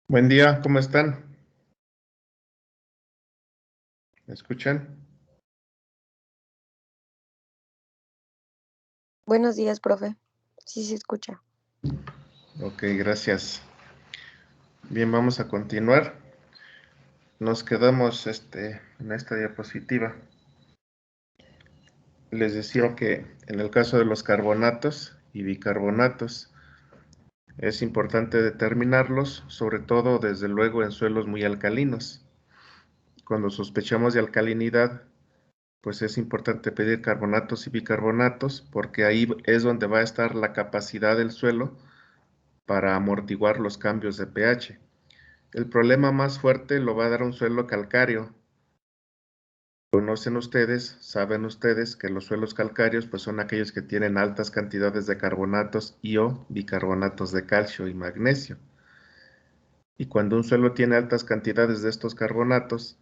Buen día, ¿cómo están? ¿Me escuchan? Buenos días, profe. Sí se escucha. Ok, gracias. Bien, vamos a continuar. Nos quedamos en esta diapositiva. Les decía que en el caso de los carbonatos y bicarbonatos es importante determinarlos, sobre todo, desde luego, en suelos muy alcalinos. Cuando sospechamos de alcalinidad, pues es importante pedir carbonatos y bicarbonatos, porque ahí es donde va a estar la capacidad del suelo para amortiguar los cambios de pH. El problema más fuerte lo va a dar un suelo calcáreo. Conocen ustedes, saben ustedes que los suelos calcáreos pues son aquellos que tienen altas cantidades de carbonatos y o bicarbonatos de calcio y magnesio. Y cuando un suelo tiene altas cantidades de estos carbonatos,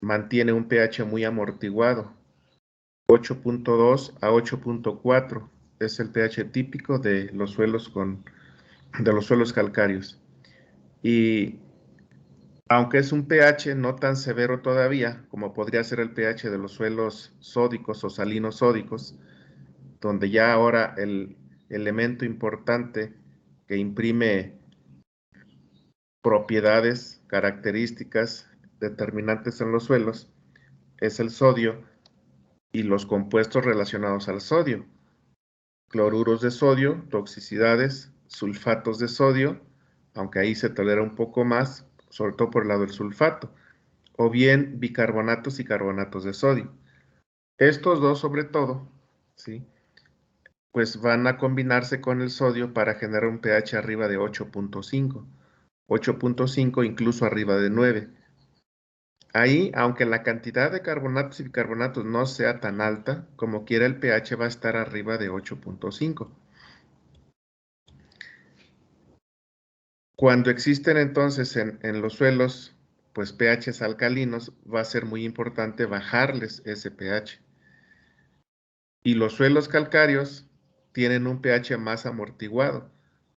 mantiene un pH muy amortiguado, 8.2 a 8.4 es el pH típico de los suelos calcáreos. Y aunque es un pH no tan severo todavía, como podría ser el pH de los suelos sódicos o salinos sódicos, donde ya ahora el elemento importante que imprime propiedades, características determinantes en los suelos es el sodio y los compuestos relacionados al sodio. Cloruros de sodio, toxicidades, sulfatos de sodio, aunque ahí se tolera un poco más, sobre todo por el lado del sulfato, o bien bicarbonatos y carbonatos de sodio. Estos dos, sobre todo, ¿sí?, pues van a combinarse con el sodio para generar un pH arriba de 8.5, 8.5 incluso arriba de 9. Ahí, aunque la cantidad de carbonatos y bicarbonatos no sea tan alta, como quiera el pH va a estar arriba de 8.5. Cuando existen entonces en los suelos, pues pHs alcalinos, va a ser muy importante bajarles ese pH. Y los suelos calcáreos tienen un pH más amortiguado.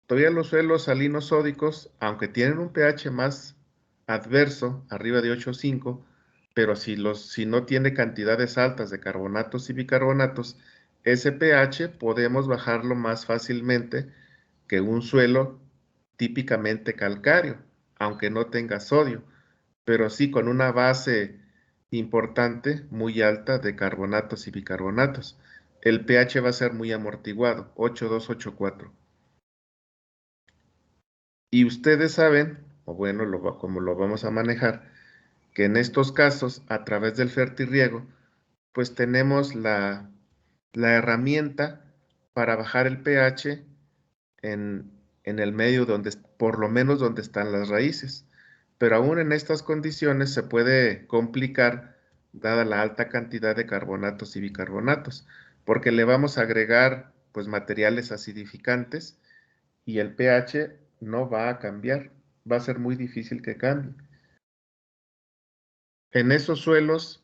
Todavía los suelos salinos sódicos, aunque tienen un pH más adverso, arriba de 8.5, pero si no tiene cantidades altas de carbonatos y bicarbonatos, ese pH podemos bajarlo más fácilmente que un suelo típicamente calcáreo, aunque no tenga sodio, pero sí con una base importante, muy alta de carbonatos y bicarbonatos. El pH va a ser muy amortiguado, 8.2, 8.4. Y ustedes saben, o bueno, como lo vamos a manejar, que en estos casos, a través del fertirriego, pues tenemos la herramienta para bajar el pH en el medio donde, por lo menos donde están las raíces. Pero aún en estas condiciones se puede complicar dada la alta cantidad de carbonatos y bicarbonatos, porque le vamos a agregar pues materiales acidificantes y el pH no va a cambiar, va a ser muy difícil que cambie. En esos suelos,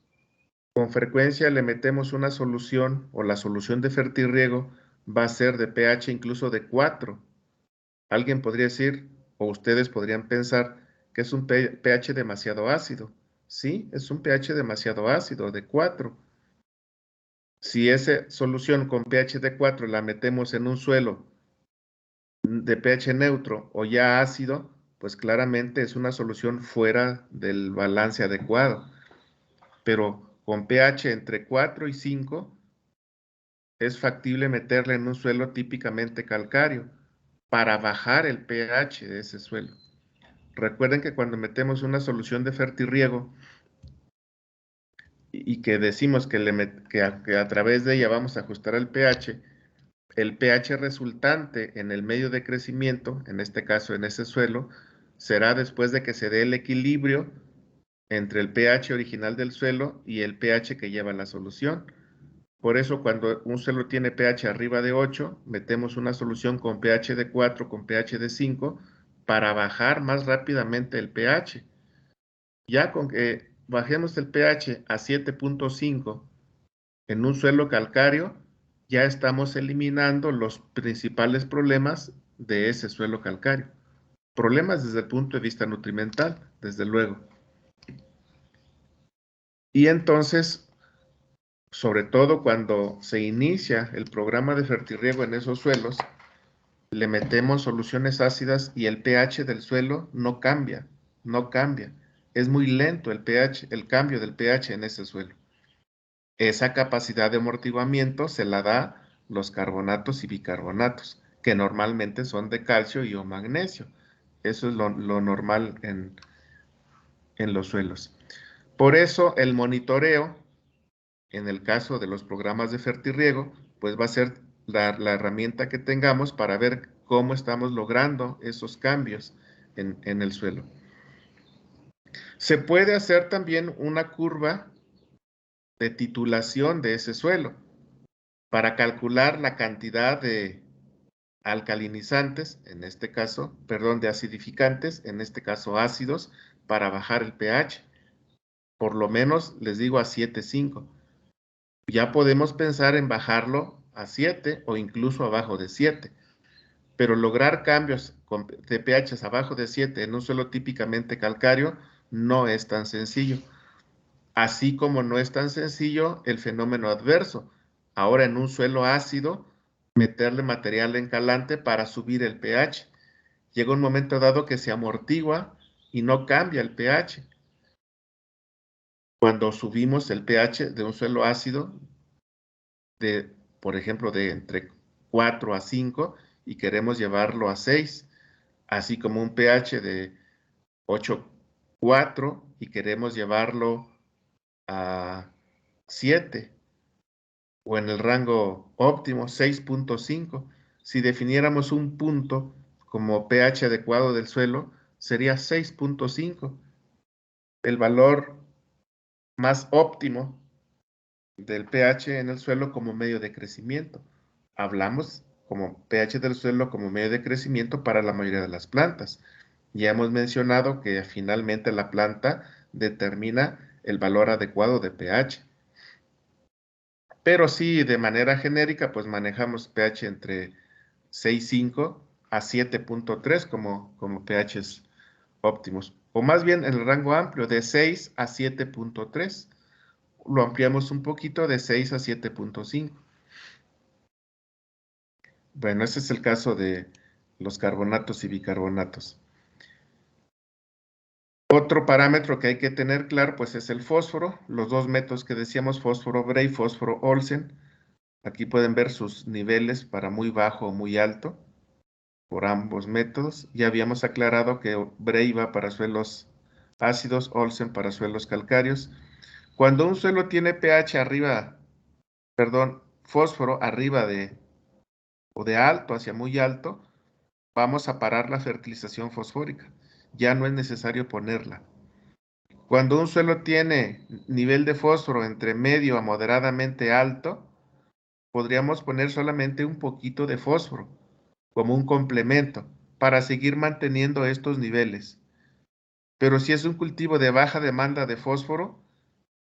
con frecuencia le metemos una solución o la solución de fertirriego va a ser de pH incluso de 4. Alguien podría decir, o ustedes podrían pensar, que es un pH demasiado ácido. Sí, es un pH demasiado ácido, de 4. Si esa solución con pH de 4 la metemos en un suelo de pH neutro o ya ácido, pues claramente es una solución fuera del balance adecuado. Pero con pH entre 4 y 5 es factible meterla en un suelo típicamente calcáreo para bajar el pH de ese suelo. Recuerden que cuando metemos una solución de fertirriego y que decimos que a través de ella vamos a ajustar el pH resultante en el medio de crecimiento, en este caso en ese suelo, será después de que se dé el equilibrio entre el pH original del suelo y el pH que lleva la solución. Por eso cuando un suelo tiene pH arriba de 8, metemos una solución con pH de 4, con pH de 5, para bajar más rápidamente el pH. Ya con que bajemos el pH a 7.5 en un suelo calcáreo, ya estamos eliminando los principales problemas de ese suelo calcáreo. Problemas desde el punto de vista nutrimental, desde luego. Y entonces, sobre todo cuando se inicia el programa de fertirriego en esos suelos, le metemos soluciones ácidas y el pH del suelo no cambia, no cambia. Es muy lento el pH, el cambio del pH en ese suelo. Esa capacidad de amortiguamiento se la da los carbonatos y bicarbonatos, que normalmente son de calcio y o magnesio. Eso es lo normal en los suelos. Por eso el monitoreo, en el caso de los programas de fertirriego, pues va a ser la herramienta que tengamos para ver cómo estamos logrando esos cambios en el suelo. Se puede hacer también una curva de titulación de ese suelo para calcular la cantidad de alcalinizantes, en este caso, perdón, de acidificantes, en este caso ácidos, para bajar el pH. Por lo menos, les digo, a 7.5. Ya podemos pensar en bajarlo a 7 o incluso abajo de 7. Pero lograr cambios de pHs abajo de 7 en un suelo típicamente calcáreo no es tan sencillo. Así como no es tan sencillo el fenómeno adverso. Ahora en un suelo ácido, meterle material encalante para subir el pH. Llega un momento dado que se amortigua y no cambia el pH. Cuando subimos el pH de un suelo ácido, por ejemplo, de entre 4 a 5 y queremos llevarlo a 6, así como un pH de 8,4 y queremos llevarlo a 7, o en el rango óptimo 6.5. Si definiéramos un punto como pH adecuado del suelo, sería 6.5. El valor más óptimo del pH en el suelo como medio de crecimiento. Hablamos como pH del suelo como medio de crecimiento para la mayoría de las plantas. Ya hemos mencionado que finalmente la planta determina el valor adecuado de pH. Pero sí, de manera genérica, pues manejamos pH entre 6.5 a 7.3 como pHs óptimos. O más bien en el rango amplio de 6 a 7.3. Lo ampliamos un poquito de 6 a 7.5. Bueno, ese es el caso de los carbonatos y bicarbonatos. Otro parámetro que hay que tener claro, pues es el fósforo. Los dos métodos que decíamos, fósforo Bray, fósforo Olsen. Aquí pueden ver sus niveles para muy bajo o muy alto por ambos métodos. Ya habíamos aclarado que Bray va para suelos ácidos, Olsen para suelos calcáreos. Cuando un suelo tiene pH arriba, perdón, fósforo arriba o de alto hacia muy alto, vamos a parar la fertilización fosfórica. Ya no es necesario ponerla. Cuando un suelo tiene nivel de fósforo entre medio a moderadamente alto, podríamos poner solamente un poquito de fósforo como un complemento para seguir manteniendo estos niveles. Pero si es un cultivo de baja demanda de fósforo,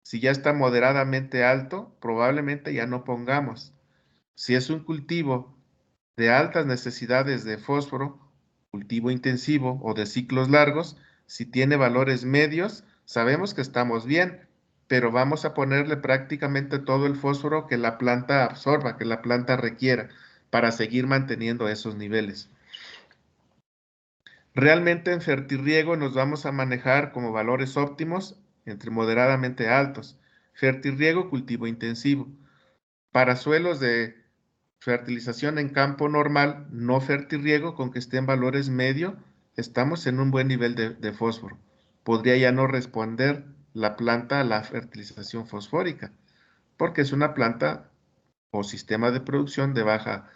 si ya está moderadamente alto, probablemente ya no pongamos. Si es un cultivo de altas necesidades de fósforo, cultivo intensivo o de ciclos largos, si tiene valores medios, sabemos que estamos bien, pero vamos a ponerle prácticamente todo el fósforo que la planta absorba, que la planta requiera, para seguir manteniendo esos niveles. Realmente en fertirriego nos vamos a manejar como valores óptimos entre moderadamente altos. Fertirriego, cultivo intensivo. Para suelos de fertilización en campo normal, no fertirriego, con que esté en valores medio, estamos en un buen nivel de fósforo. Podría ya no responder la planta a la fertilización fosfórica, porque es una planta o sistema de producción de baja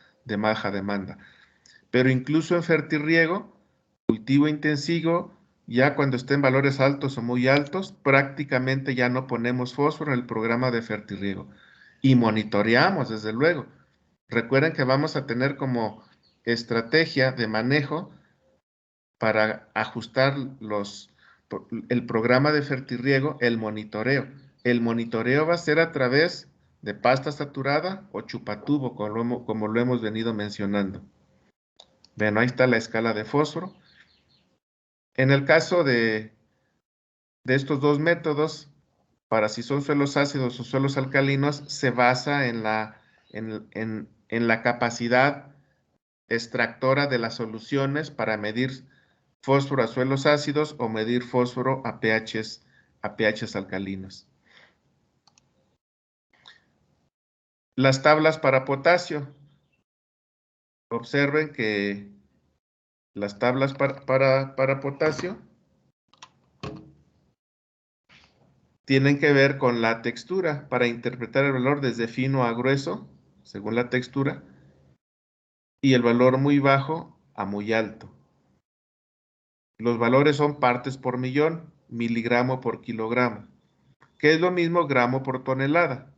demanda. Pero incluso en fertirriego, cultivo intensivo, ya cuando esté en valores altos o muy altos, prácticamente ya no ponemos fósforo en el programa de fertirriego. y monitoreamos, desde luego. Recuerden que vamos a tener como estrategia de manejo para ajustar el programa de fertirriego, el monitoreo. El monitoreo va a ser a través de pasta saturada o chupatubo, como lo hemos venido mencionando. Bueno, ahí está la escala de fósforo. En el caso de estos dos métodos, para si son suelos ácidos o suelos alcalinos, se basa en la capacidad extractora de las soluciones para medir fósforo a suelos ácidos o medir fósforo a pHs alcalinos. Las tablas para potasio. Observen que las tablas para potasio tienen que ver con la textura para interpretar el valor desde fino a grueso, según la textura, y el valor muy bajo a muy alto. Los valores son partes por millón, miligramo por kilogramo, que es lo mismo gramo por tonelada.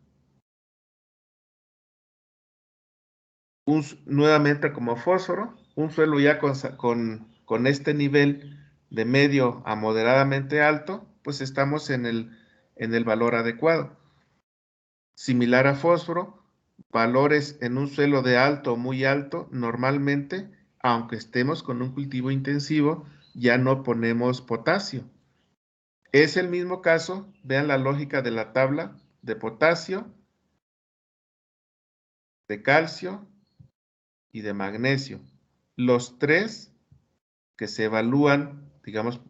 Nuevamente como fósforo, un suelo ya con este nivel de medio a moderadamente alto, pues estamos en el valor adecuado. Similar a fósforo, valores en un suelo de alto o muy alto, normalmente, aunque estemos con un cultivo intensivo, ya no ponemos potasio. Es el mismo caso, vean la lógica de la tabla de potasio, de calcio y de magnesio. Los tres que se evalúan, digamos,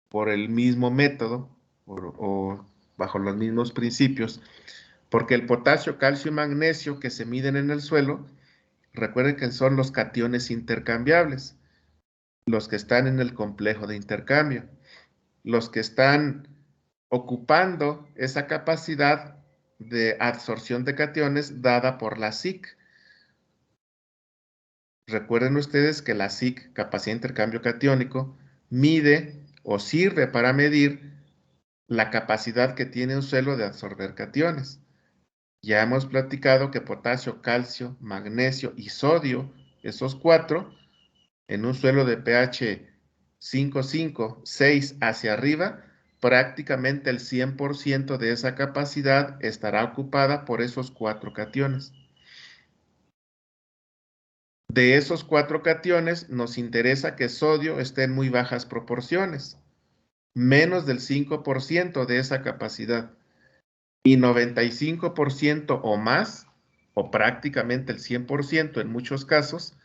por el mismo método o bajo los mismos principios, porque el potasio, calcio y magnesio que se miden en el suelo, recuerden que son los cationes intercambiables, los que están en el complejo de intercambio, los que están ocupando esa capacidad de absorción de cationes dada por la SIC. Recuerden ustedes que la SIC, capacidad de intercambio catiónico, mide o sirve para medir la capacidad que tiene un suelo de absorber cationes. Ya hemos platicado que potasio, calcio, magnesio y sodio, esos cuatro, en un suelo de pH 5,5, 6 hacia arriba, prácticamente el 100% de esa capacidad estará ocupada por esos cuatro cationes. De esos cuatro cationes, nos interesa que sodio esté en muy bajas proporciones, menos del 5% de esa capacidad, y 95% o más, o prácticamente el 100% en muchos casos,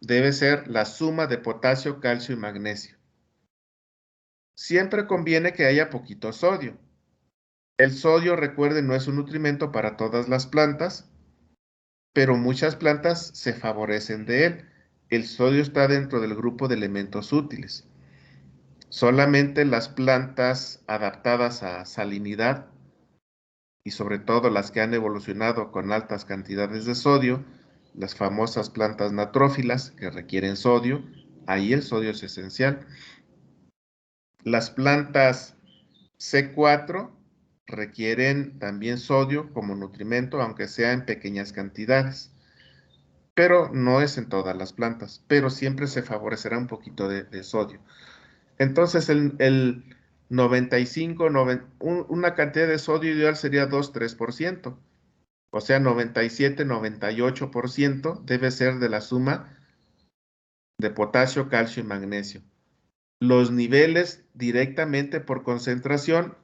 debe ser la suma de potasio, calcio y magnesio. Siempre conviene que haya poquito sodio. El sodio, recuerden, no es un nutrimento para todas las plantas, pero muchas plantas se favorecen de él. El sodio está dentro del grupo de elementos útiles. Solamente las plantas adaptadas a salinidad y sobre todo las que han evolucionado con altas cantidades de sodio, las famosas plantas natrófilas que requieren sodio, ahí el sodio es esencial. Las plantas C4 requieren también sodio como nutrimento, aunque sea en pequeñas cantidades, pero no es en todas las plantas, pero siempre se favorecerá un poquito de sodio. Entonces el 95, una cantidad de sodio ideal sería 2-3%, o sea 97-98% debe ser de la suma de potasio, calcio y magnesio. Los niveles directamente por concentración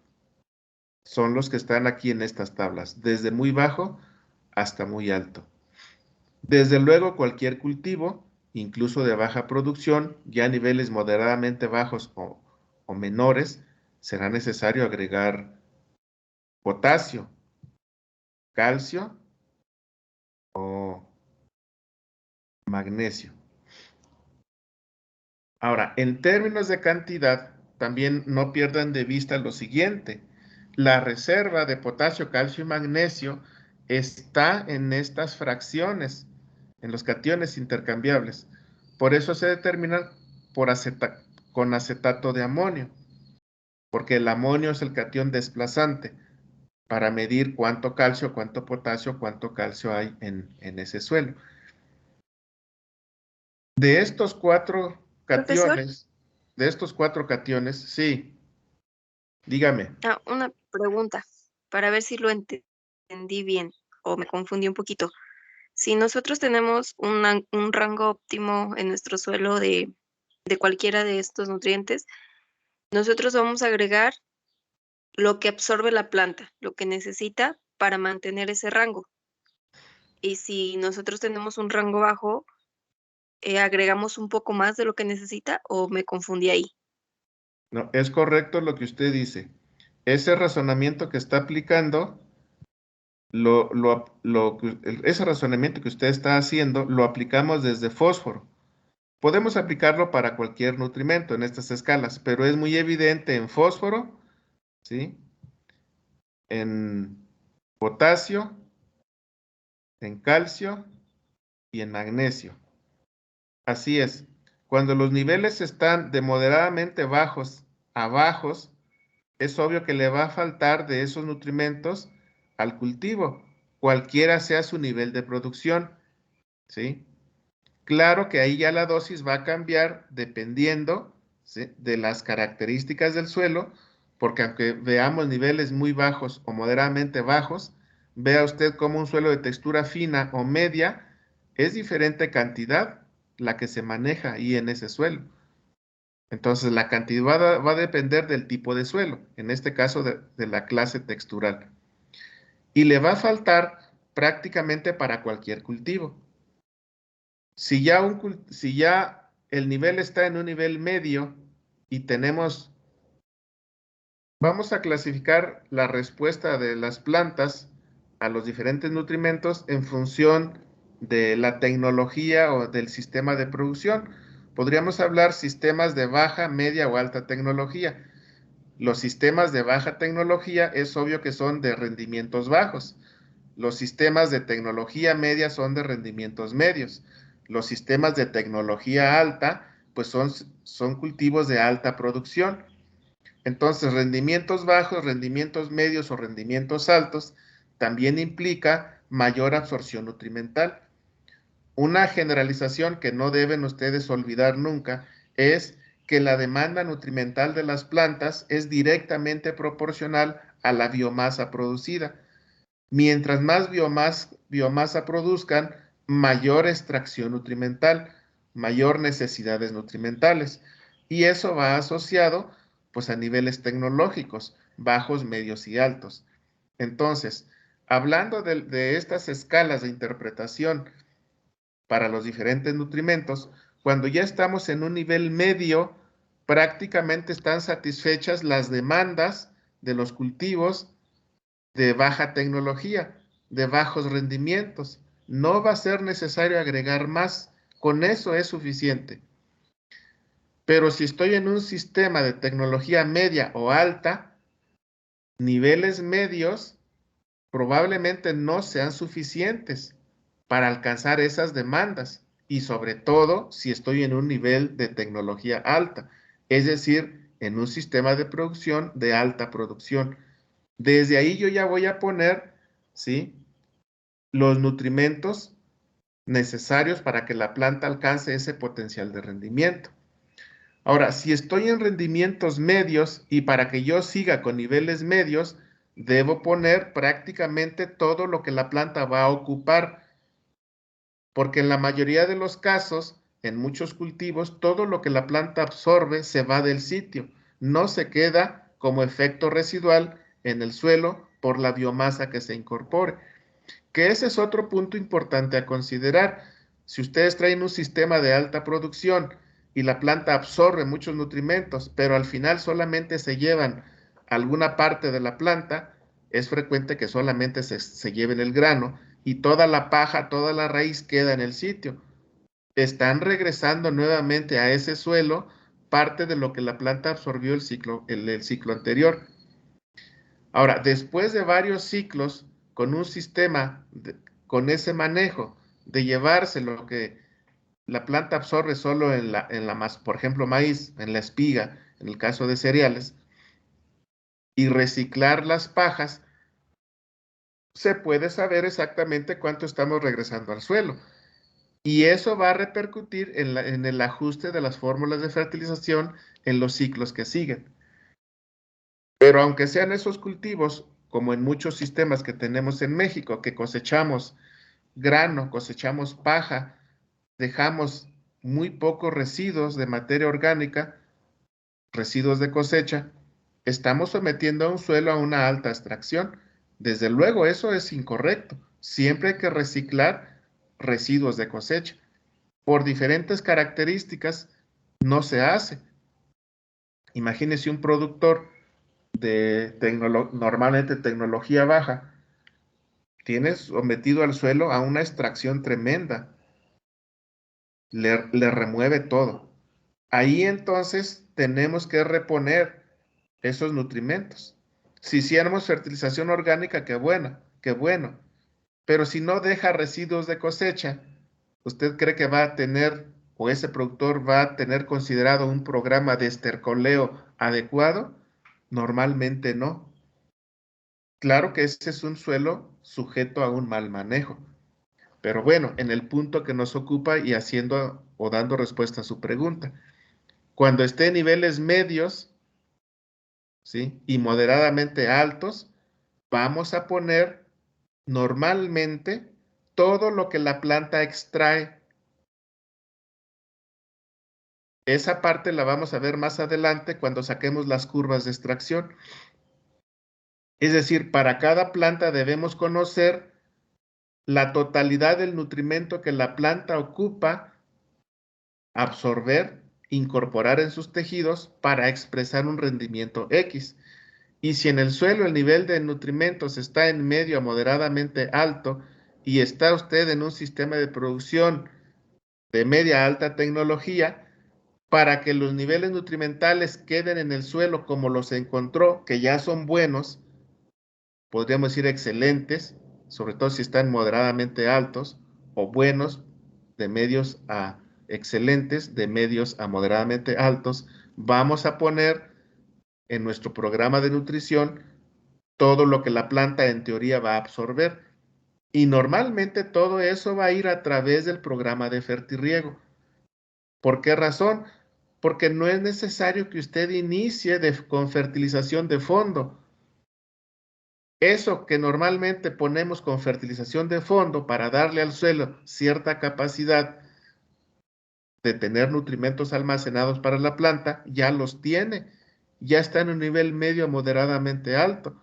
son los que están aquí en estas tablas, desde muy bajo hasta muy alto. Desde luego, cualquier cultivo, incluso de baja producción, ya a niveles moderadamente bajos o menores, será necesario agregar potasio, calcio o magnesio. Ahora, en términos de cantidad, también no pierdan de vista lo siguiente. La reserva de potasio, calcio y magnesio está en estas fracciones, en los cationes intercambiables. Por eso se determinan con acetato de amonio, porque el amonio es el catión desplazante. para medir cuánto calcio, cuánto potasio, cuánto calcio hay en ese suelo. De estos cuatro Profesor, cationes, sí, dígame. una pregunta para ver si lo entendí bien o me confundí un poquito. Si nosotros tenemos un rango óptimo en nuestro suelo de cualquiera de estos nutrientes, nosotros vamos a agregar lo que absorbe la planta, lo que necesita para mantener ese rango. Y si nosotros tenemos un rango bajo, agregamos un poco más de lo que necesita o me confundí ahí. No, es correcto lo que usted dice. Ese razonamiento que está aplicando, ese razonamiento que usted está haciendo, lo aplicamos desde fósforo. Podemos aplicarlo para cualquier nutrimento en estas escalas, pero es muy evidente en fósforo, ¿sí? En potasio, en calcio y en magnesio. Así es. Cuando los niveles están de moderadamente bajos a bajos, es obvio que le va a faltar de esos nutrimentos al cultivo, cualquiera sea su nivel de producción, ¿sí? Claro que ahí ya la dosis va a cambiar dependiendo, ¿sí?, de las características del suelo, porque aunque veamos niveles muy bajos o moderadamente bajos, vea usted como un suelo de textura fina o media, es diferente cantidad la que se maneja ahí en ese suelo. Entonces, la cantidad va a depender del tipo de suelo, en este caso de la clase textural. Y le va a faltar prácticamente para cualquier cultivo. Si ya el nivel está en un nivel medio y vamos a clasificar la respuesta de las plantas a los diferentes nutrimentos en función de la tecnología o del sistema de producción. Podríamos hablar sistemas de baja, media o alta tecnología. Los sistemas de baja tecnología es obvio que son de rendimientos bajos. Los sistemas de tecnología media son de rendimientos medios. Los sistemas de tecnología alta, pues son cultivos de alta producción. Entonces, rendimientos bajos, rendimientos medios o rendimientos altos también implica mayor absorción nutrimental. Una generalización que no deben ustedes olvidar nunca es que la demanda nutrimental de las plantas es directamente proporcional a la biomasa producida. Mientras más biomasa produzcan, mayor extracción nutrimental, mayor necesidades nutrimentales. Y eso va asociado pues a niveles tecnológicos, bajos, medios y altos. Entonces, hablando de estas escalas de interpretación para los diferentes nutrimentos, cuando ya estamos en un nivel medio, prácticamente están satisfechas las demandas de los cultivos de baja tecnología, de bajos rendimientos. No va a ser necesario agregar más, con eso es suficiente. Pero si estoy en un sistema de tecnología media o alta, niveles medios probablemente no sean suficientes para alcanzar esas demandas y sobre todo si estoy en un nivel de tecnología alta, es decir, en un sistema de producción de alta producción. Desde ahí yo ya voy a poner, ¿sí?, los nutrimentos necesarios para que la planta alcance ese potencial de rendimiento. Ahora, si estoy en rendimientos medios y para que yo siga con niveles medios, debo poner prácticamente todo lo que la planta va a ocupar, porque en la mayoría de los casos, en muchos cultivos, todo lo que la planta absorbe se va del sitio, no se queda como efecto residual en el suelo por la biomasa que se incorpore. Que ese es otro punto importante a considerar. Si ustedes traen un sistema de alta producción y la planta absorbe muchos nutrimentos, pero al final solamente se llevan alguna parte de la planta, es frecuente que solamente se lleven el grano y toda la paja, toda la raíz queda en el sitio. Están regresando nuevamente a ese suelo parte de lo que la planta absorbió el ciclo anterior. Ahora, después de varios ciclos con un sistema, con ese manejo de llevarse lo que la planta absorbe solo por ejemplo, maíz, en la espiga, en el caso de cereales, y reciclar las pajas, se puede saber exactamente cuánto estamos regresando al suelo. Y eso va a repercutir en el ajuste de las fórmulas de fertilización en los ciclos que siguen. Pero aunque sean esos cultivos, como en muchos sistemas que tenemos en México, que cosechamos grano, cosechamos paja, dejamos muy pocos residuos de materia orgánica, residuos de cosecha, estamos sometiendo a un suelo a una alta extracción. Desde luego, eso es incorrecto. Siempre hay que reciclar residuos de cosecha. Por diferentes características, no se hace. Imagínese un productor de normalmente tecnología baja, tiene sometido al suelo a una extracción tremenda, le remueve todo. Ahí entonces tenemos que reponer esos nutrimentos. Si hiciéramos fertilización orgánica, qué bueno, pero si no deja residuos de cosecha, ¿usted cree que va a tener o ese productor va a tener considerado un programa de estercoleo adecuado? Normalmente no. Claro que ese es un suelo sujeto a un mal manejo. Pero bueno, en el punto que nos ocupa y haciendo o dando respuesta a su pregunta, cuando esté en niveles medios, ¿sí? Y moderadamente altos, vamos a poner normalmente todo lo que la planta extrae. Esa parte la vamos a ver más adelante cuando saquemos las curvas de extracción. Es decir, para cada planta debemos conocer la totalidad del nutrimento que la planta ocupa absorber, incorporar en sus tejidos para expresar un rendimiento X. Y si en el suelo el nivel de nutrimentos está en medio a moderadamente alto y está usted en un sistema de producción de media a alta tecnología, para que los niveles nutrimentales queden en el suelo como los encontró, que ya son buenos, podríamos decir excelentes, sobre todo si están moderadamente altos, o buenos, de medios a excelentes, de medios a moderadamente altos, vamos a poner en nuestro programa de nutrición todo lo que la planta en teoría va a absorber. Y normalmente todo eso va a ir a través del programa de fertirriego. ¿Por qué razón? Porque no es necesario que usted inicie con fertilización de fondo. Eso que normalmente ponemos con fertilización de fondo para darle al suelo cierta capacidad de tener nutrimentos almacenados para la planta, ya los tiene, ya está en un nivel medio moderadamente alto.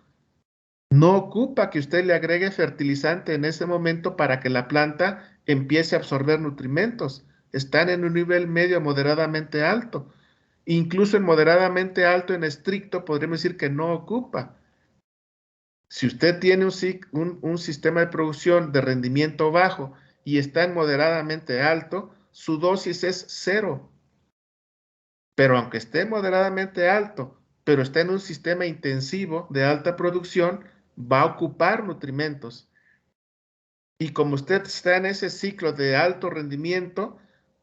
No ocupa que usted le agregue fertilizante en ese momento para que la planta empiece a absorber nutrimentos. Están en un nivel medio moderadamente alto. Incluso en moderadamente alto, en estricto, podríamos decir que no ocupa. Si usted tiene un sistema de producción de rendimiento bajo y está en moderadamente alto, su dosis es 0. Pero aunque esté moderadamente alto, pero está en un sistema intensivo de alta producción, va a ocupar nutrimentos. Y como usted está en ese ciclo de alto rendimiento,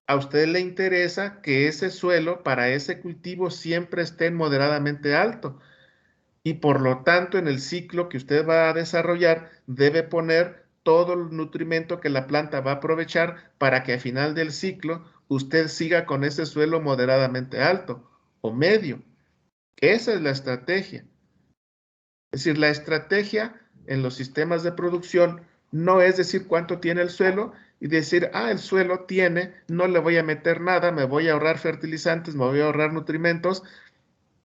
a usted le interesa que ese suelo para ese cultivo siempre esté moderadamente alto. Y por lo tanto, en el ciclo que usted va a desarrollar, debe poner todo el nutrimento que la planta va a aprovechar para que al final del ciclo usted siga con ese suelo moderadamente alto o medio. Esa es la estrategia. Es decir, la estrategia en los sistemas de producción no es decir cuánto tiene el suelo y decir, el suelo tiene, no le voy a meter nada, me voy a ahorrar fertilizantes, me voy a ahorrar nutrimentos.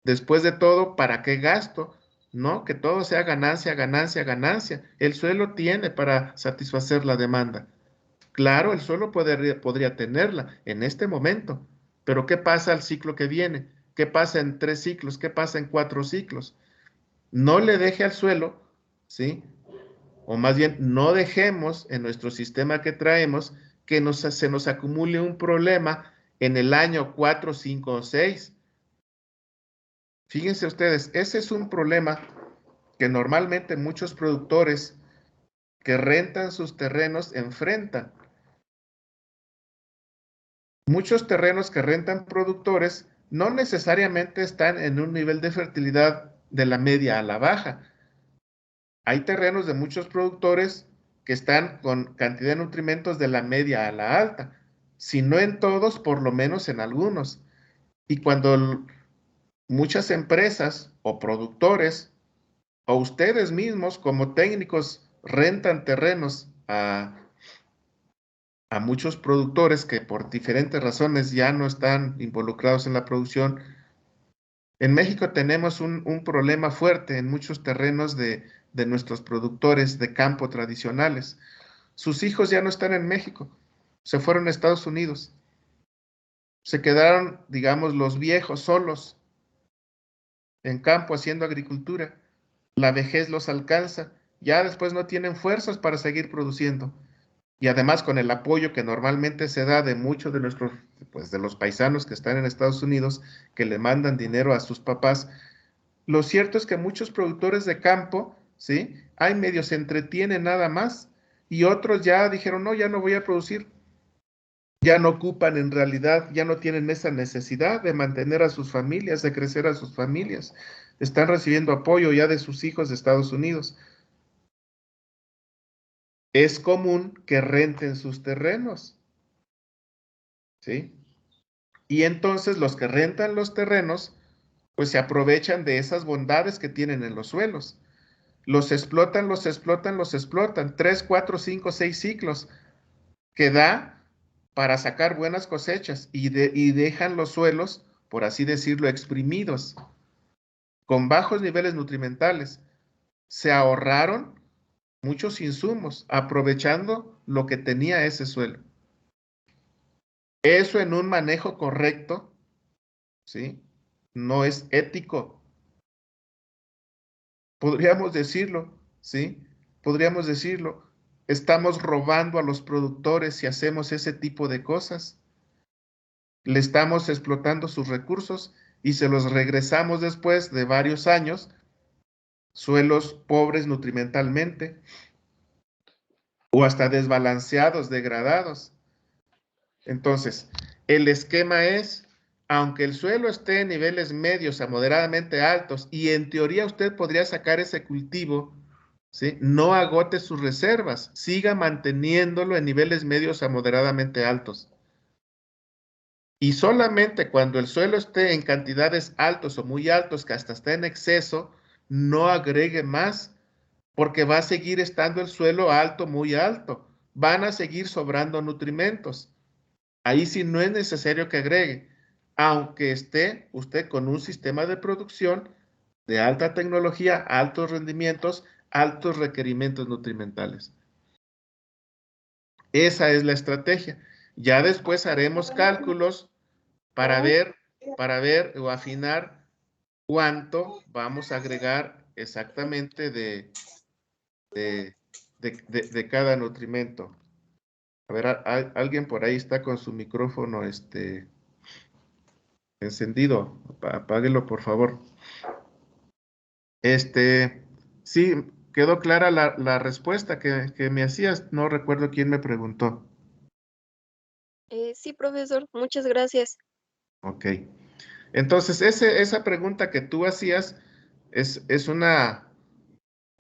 Después de todo, ¿para qué gasto? No, que todo sea ganancia, ganancia, ganancia. El suelo tiene para satisfacer la demanda. Claro, el suelo podría tenerla en este momento, pero ¿qué pasa al ciclo que viene? ¿Qué pasa en 3 ciclos? ¿Qué pasa en 4 ciclos? No le deje al suelo, ¿sí? O más bien, no dejemos en nuestro sistema que traemos que se nos acumule un problema en el año 4, 5 o 6. Fíjense ustedes, ese es un problema que normalmente muchos productores que rentan sus terrenos enfrentan. Muchos terrenos que rentan productores no necesariamente están en un nivel de fertilidad de la media a la baja. hay terrenos de muchos productores que están con cantidad de nutrimentos de la media a la alta, si no en todos, por lo menos en algunos. Y cuando muchas empresas o productores o ustedes mismos como técnicos rentan terrenos a muchos productores que por diferentes razones ya no están involucrados en la producción, en México tenemos un problema fuerte en muchos terrenos de nuestros productores de campo tradicionales. Sus hijos ya no están en México, se fueron a Estados Unidos. Se quedaron, digamos, los viejos solos en campo haciendo agricultura. La vejez los alcanza, ya después no tienen fuerzas para seguir produciendo. Y además con el apoyo que normalmente se da de muchos de nuestros, pues de los paisanos que están en Estados Unidos, que le mandan dinero a sus papás, lo cierto es que muchos productores de campo, ¿sí? Hay medio se entretienen nada más y otros ya dijeron, no, ya no voy a producir, ya no ocupan en realidad, ya no tienen esa necesidad de mantener a sus familias, de crecer a sus familias. Están recibiendo apoyo ya de sus hijos de Estados Unidos. Es común que renten sus terrenos, ¿sí? Y entonces los que rentan los terrenos, pues se aprovechan de esas bondades que tienen en los suelos. Los explotan, los explotan, los explotan. 3, 4, 5, 6 ciclos que da para sacar buenas cosechas y dejan los suelos, por así decirlo, exprimidos, con bajos niveles nutrimentales. Se ahorraron muchos insumos, aprovechando lo que tenía ese suelo. Eso en un manejo correcto, ¿sí? No es ético. Podríamos decirlo, ¿sí? Podríamos decirlo. Estamos robando a los productores si hacemos ese tipo de cosas. Le estamos explotando sus recursos y se los regresamos después de varios años, suelos pobres nutrimentalmente o hasta desbalanceados, degradados. Entonces, el esquema es, aunque el suelo esté en niveles medios a moderadamente altos y en teoría usted podría sacar ese cultivo, ¿sí? No agote sus reservas, siga manteniéndolo en niveles medios a moderadamente altos. Y solamente cuando el suelo esté en cantidades altos o muy altos, que hasta está en exceso, no agregue más, porque va a seguir estando el suelo alto, muy alto. Van a seguir sobrando nutrimentos. Ahí sí no es necesario que agregue, aunque esté usted con un sistema de producción de alta tecnología, altos rendimientos, altos requerimientos nutrimentales. Esa es la estrategia. Ya después haremos cálculos para ver o afinar cuánto vamos a agregar exactamente de cada nutrimento. A ver, alguien por ahí está con su micrófono encendido. Apáguelo, por favor. Sí, quedó clara la respuesta que me hacías. No recuerdo quién me preguntó. Sí, profesor, muchas gracias. Ok. Entonces, esa pregunta que tú hacías es una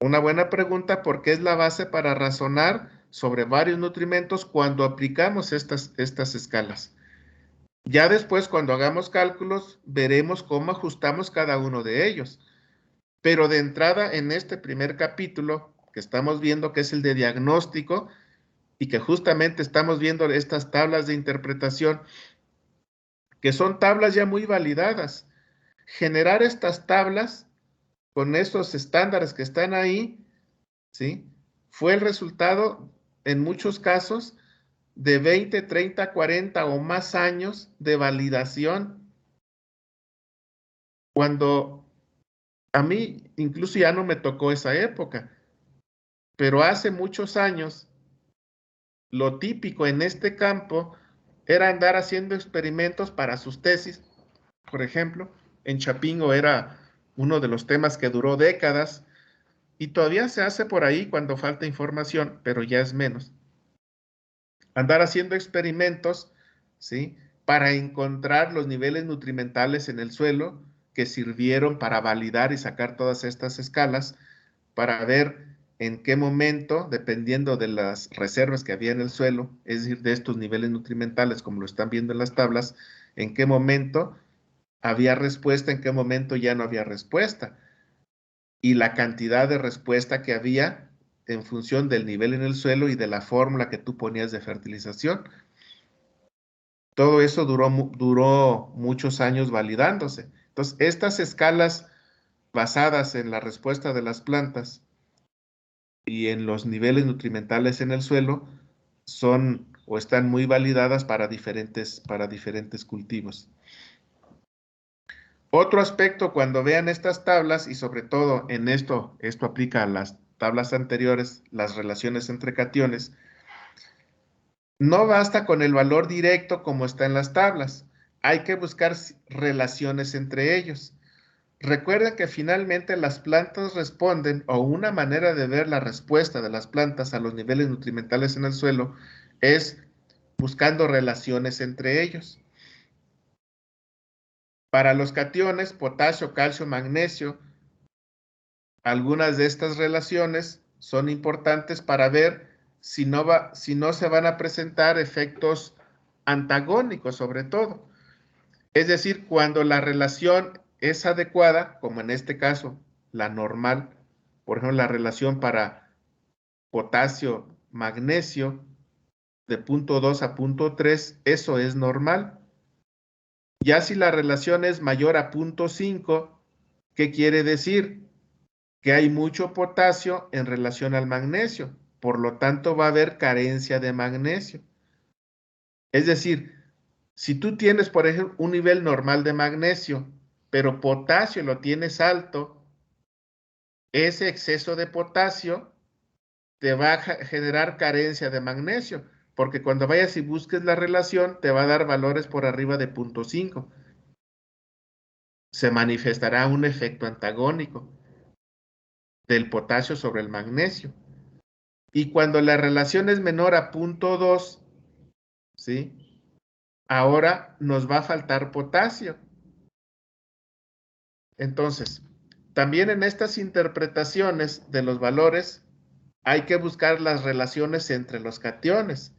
buena pregunta porque es la base para razonar sobre varios nutrimentos cuando aplicamos estas escalas. Ya después, cuando hagamos cálculos, veremos cómo ajustamos cada uno de ellos. Pero de entrada, en este primer capítulo que estamos viendo, que es el de diagnóstico, y que justamente estamos viendo estas tablas de interpretación, que son tablas ya muy validadas. Generar estas tablas con esos estándares que están ahí, ¿sí? Fue el resultado, en muchos casos, de 20, 30, 40 o más años de validación, cuando a mí incluso ya no me tocó esa época, pero hace muchos años, lo típico en este campo era andar haciendo experimentos para sus tesis. Por ejemplo, en Chapingo era uno de los temas que duró décadas y todavía se hace por ahí cuando falta información, pero ya es menos. Andar haciendo experimentos, ¿sí? Para encontrar los niveles nutrimentales en el suelo que sirvieron para validar y sacar todas estas escalas, para ver en qué momento, dependiendo de las reservas que había en el suelo, es decir, de estos niveles nutrimentales, como lo están viendo en las tablas, en qué momento había respuesta, en qué momento ya no había respuesta, y la cantidad de respuesta que había en función del nivel en el suelo y de la fórmula que tú ponías de fertilización. Todo eso duró muchos años validándose. Entonces, estas escalas basadas en la respuesta de las plantas y en los niveles nutrimentales en el suelo son o están muy validadas para diferentes cultivos. Otro aspecto cuando vean estas tablas, y sobre todo en esto aplica a las tablas anteriores, las relaciones entre cationes, no basta con el valor directo como está en las tablas, hay que buscar relaciones entre ellos. Recuerden que finalmente las plantas responden, o una manera de ver la respuesta de las plantas a los niveles nutrimentales en el suelo es buscando relaciones entre ellos. Para los cationes, potasio, calcio, magnesio, algunas de estas relaciones son importantes para ver si no se van a presentar efectos antagónicos sobre todo. Es decir, cuando la relación es adecuada, como en este caso, la normal, por ejemplo, la relación para potasio, magnesio, de punto 2 a punto 3, eso es normal. Ya si la relación es mayor a punto 5, ¿qué quiere decir? Que hay mucho potasio en relación al magnesio, por lo tanto va a haber carencia de magnesio. Es decir, si tú tienes, por ejemplo, un nivel normal de magnesio, pero potasio lo tienes alto, ese exceso de potasio te va a generar carencia de magnesio, porque cuando vayas y busques la relación, te va a dar valores por arriba de 0.5. Se manifestará un efecto antagónico del potasio sobre el magnesio. Y cuando la relación es menor a 0.2, ¿sí? Ahora nos va a faltar potasio. Entonces, también en estas interpretaciones de los valores hay que buscar las relaciones entre los cationes,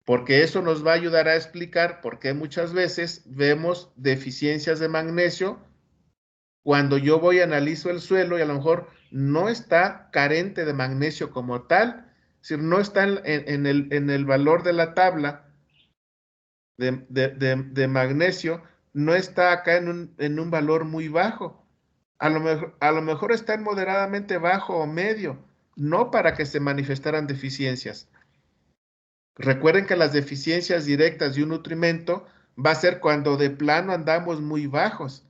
porque eso nos va a ayudar a explicar por qué muchas veces vemos deficiencias de magnesio cuando yo voy y analizo el suelo y a lo mejor no está carente de magnesio como tal, es decir, no está en el valor de la tabla de magnesio, no está acá en un valor muy bajo. A lo mejor está en moderadamente bajo o medio, no para que se manifestaran deficiencias. Recuerden que las deficiencias directas de un nutrimento va a ser cuando de plano andamos muy bajos.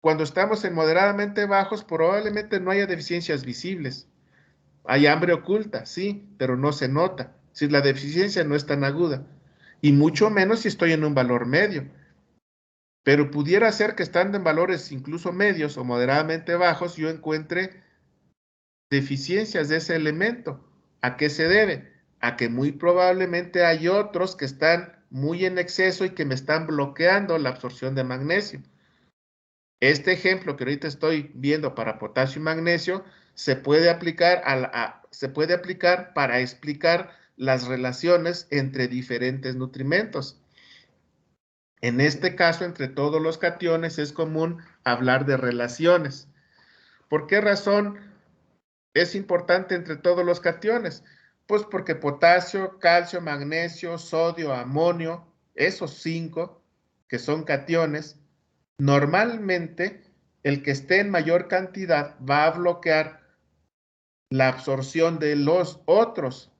Cuando estamos en moderadamente bajos, probablemente no haya deficiencias visibles. Hay hambre oculta, sí, pero no se nota. Si la deficiencia no es tan aguda. Y mucho menos si estoy en un valor medio. Pero pudiera ser que estando en valores incluso medios o moderadamente bajos, yo encuentre deficiencias de ese elemento. ¿A qué se debe? A que muy probablemente hay otros que están muy en exceso y que me están bloqueando la absorción de magnesio. Este ejemplo que ahorita estoy viendo para potasio y magnesio se puede aplicar, para explicar las relaciones entre diferentes nutrimentos. En este caso, entre todos los cationes es común hablar de relaciones. ¿Por qué razón es importante entre todos los cationes? Pues porque potasio, calcio, magnesio, sodio, amonio, esos 5 que son cationes, normalmente el que esté en mayor cantidad va a bloquear la absorción de los otros,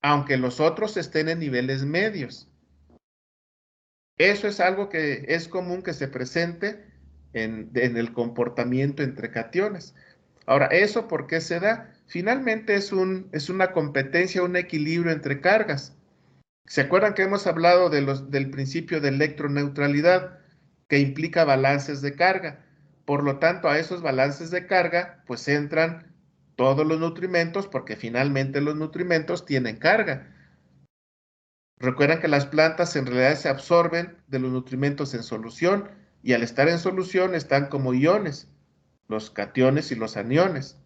aunque los otros estén en niveles medios. Eso es algo que es común que se presente en el comportamiento entre cationes. Ahora, ¿eso por qué se da? Finalmente es una competencia, un equilibrio entre cargas. ¿Se acuerdan que hemos hablado del principio de electroneutralidad que implica balances de carga? Por lo tanto, a esos balances de carga, pues entran todos los nutrimentos, porque finalmente los nutrimentos tienen carga. Recuerdan que las plantas en realidad se absorben de los nutrimentos en solución y al estar en solución están como iones, los cationes y los aniones.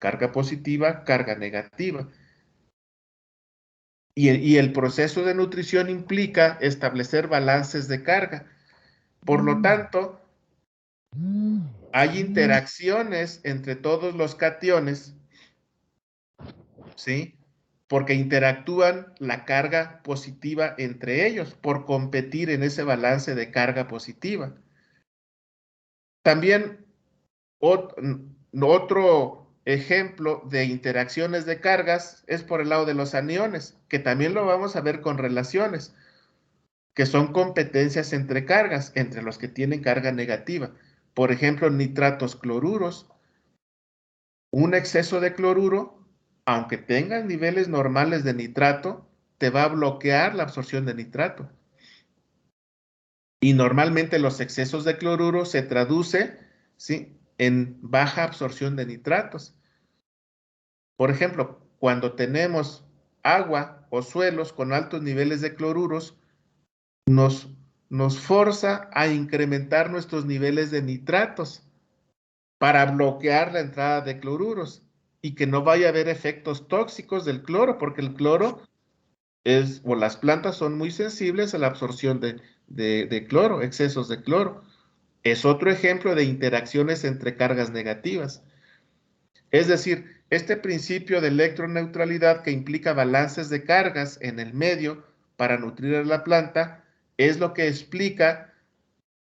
carga positiva, carga negativa. Y el proceso de nutrición implica establecer balances de carga. Por lo tanto, hay interacciones entre todos los cationes, ¿sí? Porque interactúan la carga positiva entre ellos por competir en ese balance de carga positiva. También otro ejemplo de interacciones de cargas es por el lado de los aniones, que también lo vamos a ver con relaciones, que son competencias entre cargas, entre los que tienen carga negativa. Por ejemplo, nitratos cloruros. Un exceso de cloruro, aunque tengas niveles normales de nitrato, te va a bloquear la absorción de nitrato. Y normalmente los excesos de cloruro se traduce, ¿sí?, en baja absorción de nitratos. Por ejemplo, cuando tenemos agua o suelos con altos niveles de cloruros, nos forza a incrementar nuestros niveles de nitratos para bloquear la entrada de cloruros y que no vaya a haber efectos tóxicos del cloro, porque el cloro o las plantas son muy sensibles a la absorción de cloro, excesos de cloro. Es otro ejemplo de interacciones entre cargas negativas. Es decir, este principio de electroneutralidad que implica balances de cargas en el medio para nutrir a la planta es lo que explica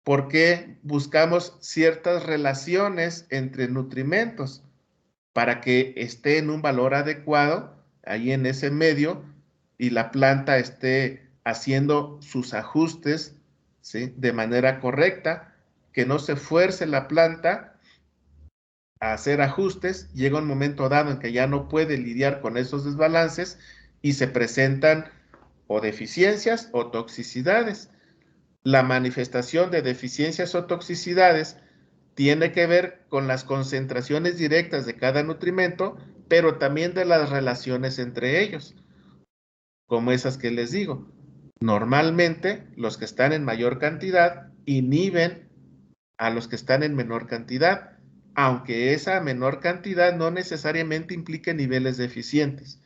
por qué buscamos ciertas relaciones entre nutrimentos para que esté en un valor adecuado ahí en ese medio y la planta esté haciendo sus ajustes, ¿sí?, de manera correcta, que no se fuerce la planta a hacer ajustes. Llega un momento dado en que ya no puede lidiar con esos desbalances y se presentan o deficiencias o toxicidades. La manifestación de deficiencias o toxicidades tiene que ver con las concentraciones directas de cada nutrimento, pero también de las relaciones entre ellos, como esas que les digo. Normalmente, los que están en mayor cantidad inhiben a los que están en menor cantidad, aunque esa menor cantidad no necesariamente implique niveles deficientes.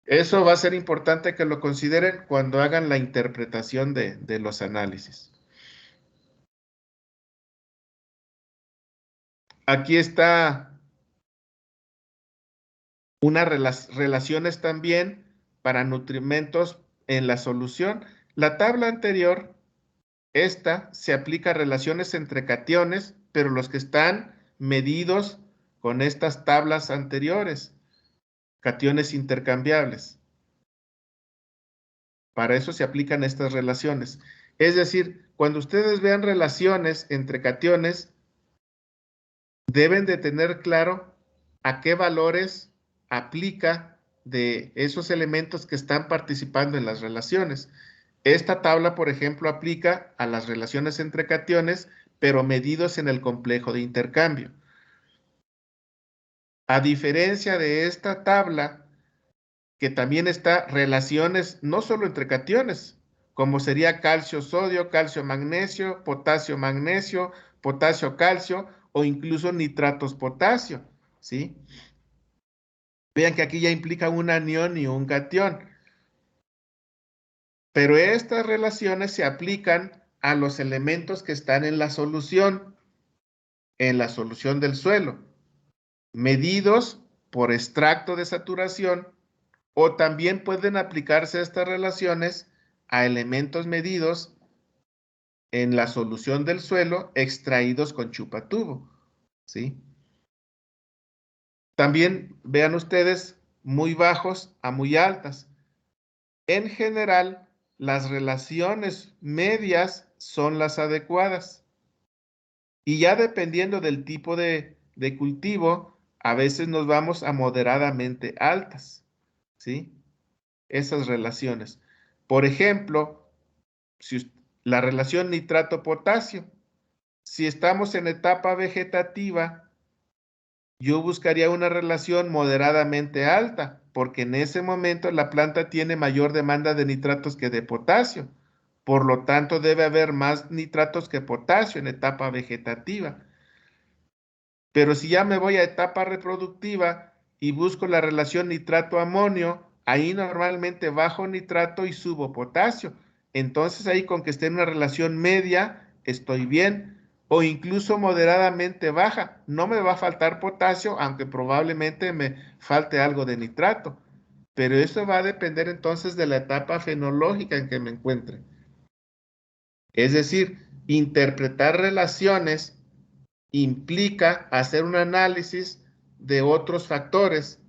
Eso va a ser importante que lo consideren cuando hagan la interpretación de los análisis. Aquí está unas relaciones también para nutrimentos en la solución. La tabla anterior, esta se aplica a relaciones entre cationes, pero los que están medidos con estas tablas anteriores, cationes intercambiables. Para eso se aplican estas relaciones. Es decir, cuando ustedes vean relaciones entre cationes, deben de tener claro a qué valores aplica de esos elementos que están participando en las relaciones. Esta tabla, por ejemplo, aplica a las relaciones entre cationes, pero medidos en el complejo de intercambio. A diferencia de esta tabla, que también está relaciones no solo entre cationes, como sería calcio-sodio, calcio-magnesio, potasio-magnesio, potasio-calcio o incluso nitratos-potasio, ¿sí? Vean que aquí ya implica un anión y un catión. Pero estas relaciones se aplican a los elementos que están en la solución del suelo, medidos por extracto de saturación, o también pueden aplicarse estas relaciones a elementos medidos en la solución del suelo extraídos con chupatubo, ¿sí? También vean ustedes muy bajos a muy altas. En general, las relaciones medias son las adecuadas. Y ya dependiendo del tipo de cultivo, a veces nos vamos a moderadamente altas, ¿sí? Esas relaciones. Por ejemplo, la relación nitrato-potasio. Si estamos en etapa vegetativa, yo buscaría una relación moderadamente alta, porque en ese momento la planta tiene mayor demanda de nitratos que de potasio. Por lo tanto, debe haber más nitratos que potasio en etapa vegetativa. Pero si ya me voy a etapa reproductiva y busco la relación nitrato-amonio, ahí normalmente bajo nitrato y subo potasio. Entonces ahí con que esté en una relación media, estoy bien. O incluso moderadamente baja. No me va a faltar potasio, aunque probablemente me falte algo de nitrato. Pero eso va a depender entonces de la etapa fenológica en que me encuentre. Es decir, interpretar relaciones implica hacer un análisis de otros factores,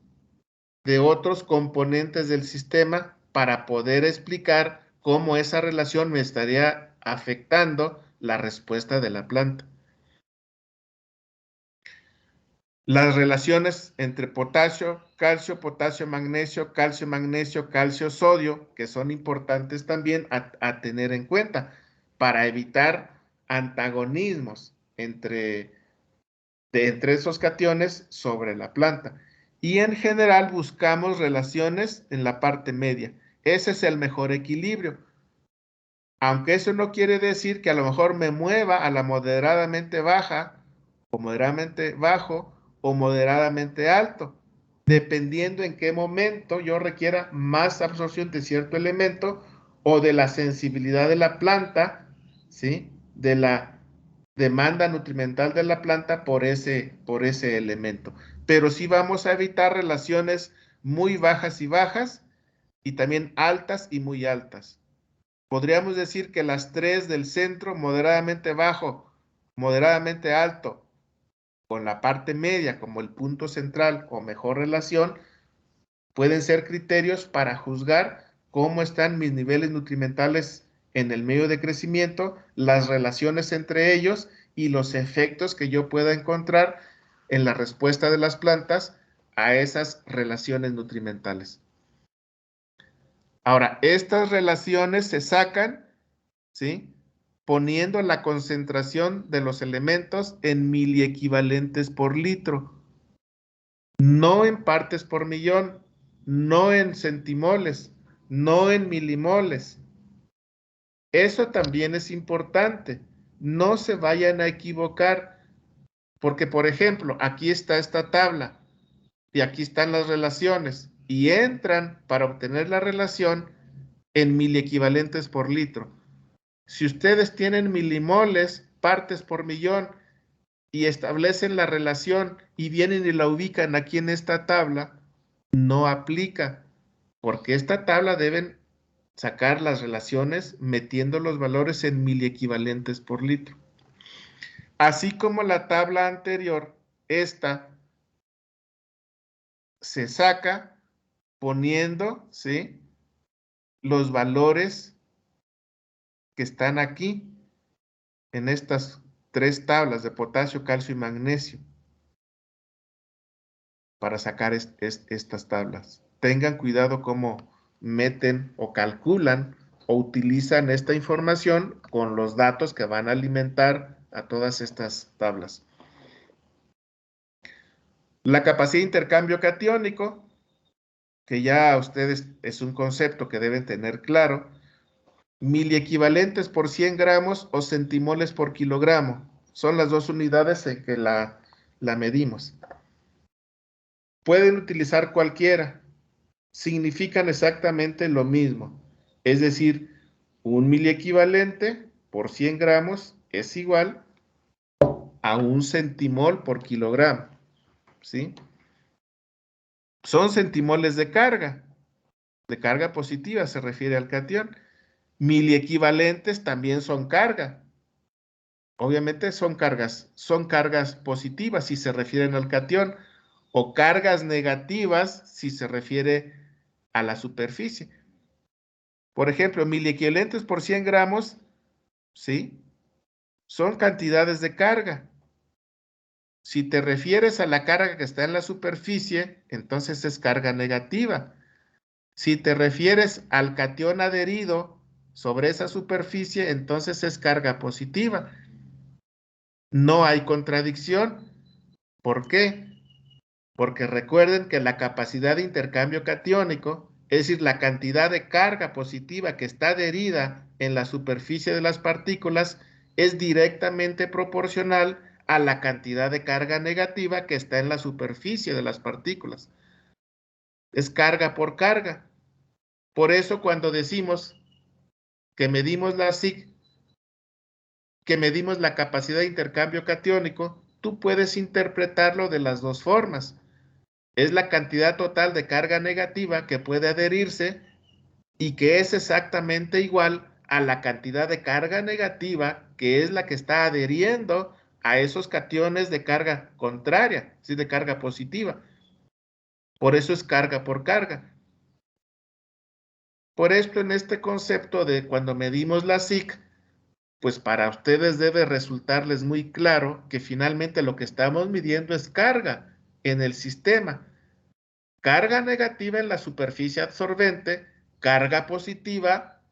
de otros componentes del sistema para poder explicar cómo esa relación me estaría afectando la respuesta de la planta. Las relaciones entre potasio, magnesio, calcio, sodio, que son importantes también a tener en cuenta para evitar antagonismos entre esos cationes sobre la planta. Y en general buscamos relaciones en la parte media. Ese es el mejor equilibrio. Aunque eso no quiere decir que a lo mejor me mueva a la moderadamente baja, o moderadamente bajo, o moderadamente alto, dependiendo en qué momento yo requiera más absorción de cierto elemento o de la sensibilidad de la planta, ¿sí? De la demanda nutrimental de la planta por ese elemento. Pero sí vamos a evitar relaciones muy bajas y también altas y muy altas. Podríamos decir que las tres del centro, moderadamente bajo, moderadamente alto, con la parte media como el punto central o mejor relación, pueden ser criterios para juzgar cómo están mis niveles nutrimentales en el medio de crecimiento, las relaciones entre ellos y los efectos que yo pueda encontrar en la respuesta de las plantas a esas relaciones nutrimentales. Ahora, estas relaciones se sacan, ¿sí? Poniendo la concentración de los elementos en miliequivalentes por litro, no en partes por millón, no en centimoles, no en milimoles. Eso también es importante. No se vayan a equivocar, porque por ejemplo, aquí está esta tabla y aquí están las relaciones y entran para obtener la relación en miliequivalentes por litro. Si ustedes tienen milimoles, partes por millón, y establecen la relación y vienen y la ubican aquí en esta tabla, no aplica, porque esta tabla deben sacar las relaciones metiendo los valores en miliequivalentes por litro. Así como la tabla anterior, esta se saca poniendo, ¿sí?, los valores que están aquí en estas tres tablas de potasio, calcio y magnesio para sacar estas tablas. Tengan cuidado cómo meten o calculan o utilizan esta información con los datos que van a alimentar a todas estas tablas. La capacidad de intercambio catiónico, que ya ustedes es un concepto que deben tener claro, miliequivalentes por 100 gramos o centimoles por kilogramo. Son las dos unidades en que la medimos. Pueden utilizar cualquiera. Significan exactamente lo mismo. Es decir, un miliequivalente por 100 gramos es igual a un centimol por kilogramo. ¿Sí? Son centimoles de carga positiva, se refiere al catión. Miliequivalentes también son carga. Obviamente son cargas positivas si se refieren al catión, o cargas negativas si se refiere a la superficie. Por ejemplo, miliequivalentes por 100 gramos, ¿sí?, son cantidades de carga. Si te refieres a la carga que está en la superficie, entonces es carga negativa. Si te refieres al catión adherido sobre esa superficie, entonces es carga positiva. No hay contradicción. ¿Por qué? Porque recuerden que la capacidad de intercambio catiónico, es decir, la cantidad de carga positiva que está adherida en la superficie de las partículas, es directamente proporcional a la cantidad de carga negativa que está en la superficie de las partículas. Es carga por carga. Por eso cuando decimos que medimos la SIC, que medimos la capacidad de intercambio catiónico, tú puedes interpretarlo de las dos formas. Es la cantidad total de carga negativa que puede adherirse y que es exactamente igual a la cantidad de carga negativa que es la que está adheriendo a esos cationes de carga contraria, ¿sí? De carga positiva. Por eso es carga por carga. Por esto, en este concepto de cuando medimos la SIC, pues para ustedes debe resultarles muy claro que finalmente lo que estamos midiendo es carga en el sistema. Carga negativa en la superficie absorbente, carga positiva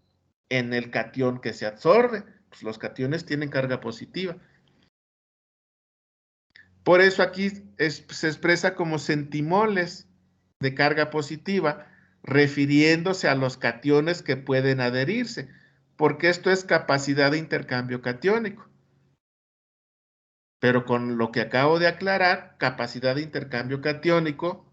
en el catión que se absorbe. Pues los cationes tienen carga positiva. Por eso aquí se expresa como centimoles de carga positiva, refiriéndose a los cationes que pueden adherirse, porque esto es capacidad de intercambio catiónico. Pero con lo que acabo de aclarar, capacidad de intercambio catiónico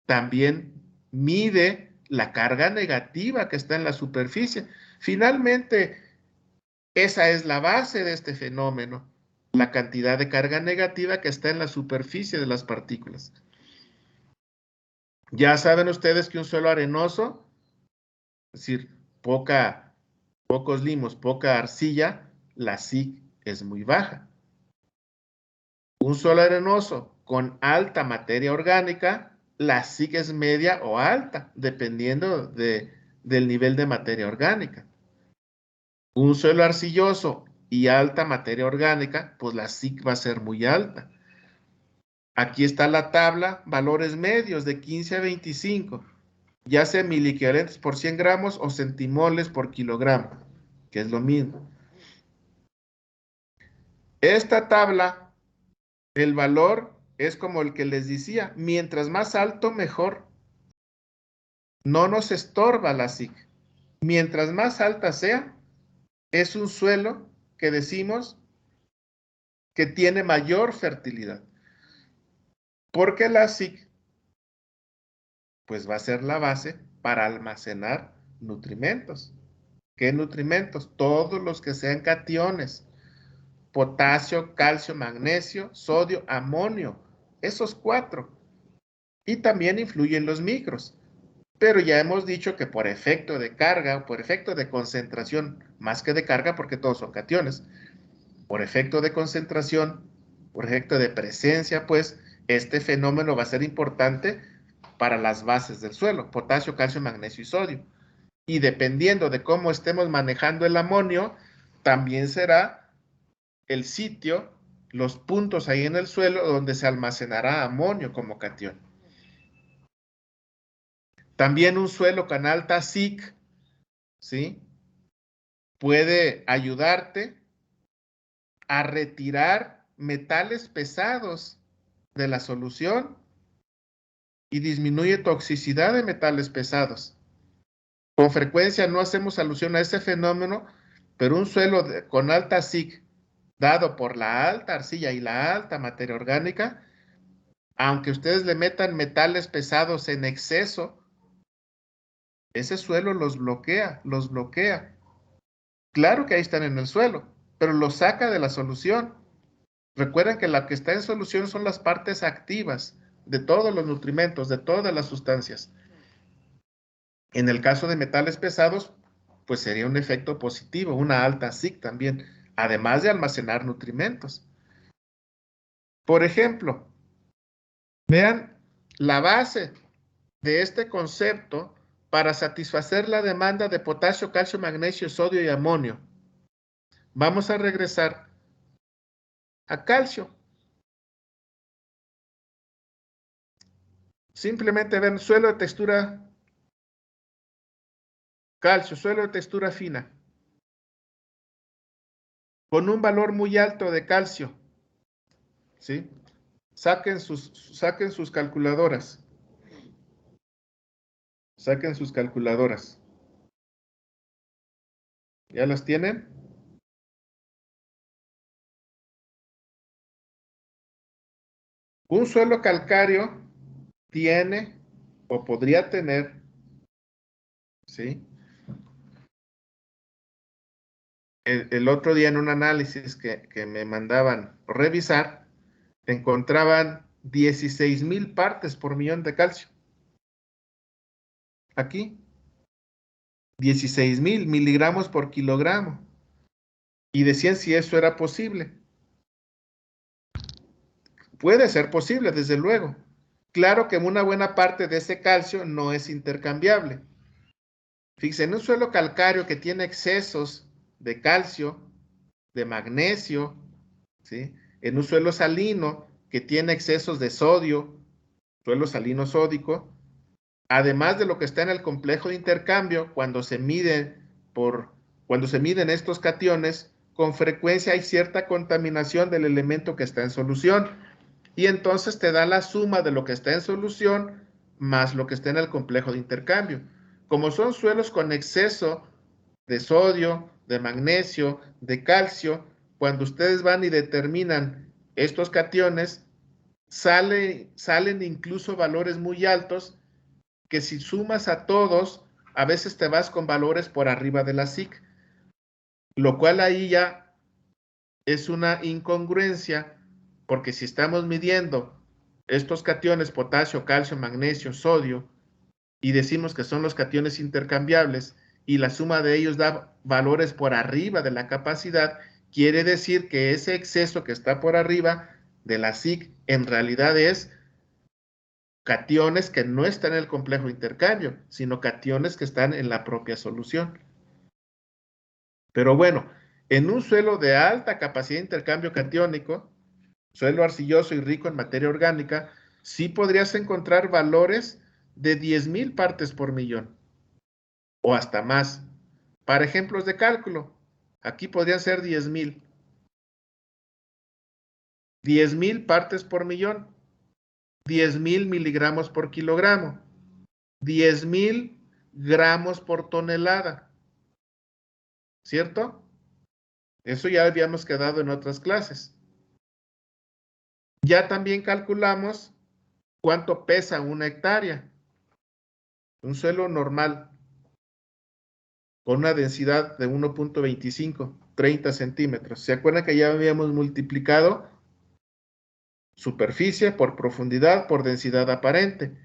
también mide la carga negativa que está en la superficie. Finalmente, esa es la base de este fenómeno, la cantidad de carga negativa que está en la superficie de las partículas. Ya saben ustedes que un suelo arenoso, es decir, pocos limos, poca arcilla, la SIC es muy baja. Un suelo arenoso con alta materia orgánica, la SIC es media o alta, dependiendo del nivel de materia orgánica. Un suelo arcilloso y alta materia orgánica, pues la SIC va a ser muy alta. Aquí está la tabla, valores medios de 15 a 25, ya sea miliequivalentes por 100 gramos o centimoles por kilogramo, que es lo mismo. Esta tabla, el valor es como el que les decía, mientras más alto, mejor. No nos estorba la SIC. Mientras más alta sea, es un suelo que decimos que tiene mayor fertilidad. Porque la SIC pues va a ser la base para almacenar nutrimentos. ¿Qué nutrimentos? Todos los que sean cationes. Potasio, calcio, magnesio, sodio, amonio. Esos 4. Y también influyen los micros. Pero ya hemos dicho que por efecto de carga o por efecto de concentración, más que de carga porque todos son cationes, por efecto de concentración, por efecto de presencia, pues este fenómeno va a ser importante para las bases del suelo, potasio, calcio, magnesio y sodio. Y dependiendo de cómo estemos manejando el amonio, también será el sitio, los puntos ahí en el suelo donde se almacenará amonio como catión. También un suelo con alta SIC, ¿sí? Puede ayudarte a retirar metales pesados de la solución y disminuye toxicidad de metales pesados. Con frecuencia no hacemos alusión a ese fenómeno, pero un suelo con alta SIC, dado por la alta arcilla y la alta materia orgánica, aunque ustedes le metan metales pesados en exceso, ese suelo los bloquea, los bloquea. Claro que ahí están en el suelo, pero los saca de la solución. Recuerden que la que está en solución son las partes activas de todos los nutrimentos, de todas las sustancias. En el caso de metales pesados, pues sería un efecto positivo, una alta SIC también, además de almacenar nutrimentos. Por ejemplo, vean la base de este concepto para satisfacer la demanda de potasio, calcio, magnesio, sodio y amonio. Vamos a regresar a calcio. Simplemente ven suelo de textura calcio, suelo de textura fina, con un valor muy alto de calcio, ¿sí? Saquen sus calculadoras. Saquen sus calculadoras. ¿Ya las tienen? Un suelo calcáreo tiene o podría tener, ¿sí? El otro día en un análisis que me mandaban revisar, encontraban 16,000 partes por millón de calcio. Aquí, 16,000 miligramos por kilogramo. Y decían si eso era posible. Puede ser posible, desde luego. Claro que una buena parte de ese calcio no es intercambiable. Fíjense, en un suelo calcáreo que tiene excesos de calcio, de magnesio, ¿sí? En un suelo salino que tiene excesos de sodio, suelo salino sódico, además de lo que está en el complejo de intercambio, cuando se miden estos cationes, con frecuencia hay cierta contaminación del elemento que está en solución. Y entonces te da la suma de lo que está en solución más lo que está en el complejo de intercambio. Como son suelos con exceso de sodio, de magnesio, de calcio, cuando ustedes van y determinan estos cationes, salen incluso valores muy altos que si sumas a todos, a veces te vas con valores por arriba de la SIC, lo cual ahí ya es una incongruencia, porque si estamos midiendo estos cationes, potasio, calcio, magnesio, sodio, y decimos que son los cationes intercambiables, y la suma de ellos da valores por arriba de la capacidad, quiere decir que ese exceso que está por arriba de la SIC en realidad es cationes que no están en el complejo de intercambio, sino cationes que están en la propia solución. Pero bueno, en un suelo de alta capacidad de intercambio catiónico, suelo arcilloso y rico en materia orgánica, sí podrías encontrar valores de 10,000 partes por millón o hasta más. Para ejemplos de cálculo, aquí podrían ser 10,000. 10,000 partes por millón, 10,000 miligramos por kilogramo, 10,000 gramos por tonelada, ¿cierto? Eso ya habíamos quedado en otras clases. Ya también calculamos cuánto pesa una hectárea. Un suelo normal con una densidad de 1.25, 30 centímetros. ¿Se acuerdan que ya habíamos multiplicado superficie por profundidad por densidad aparente?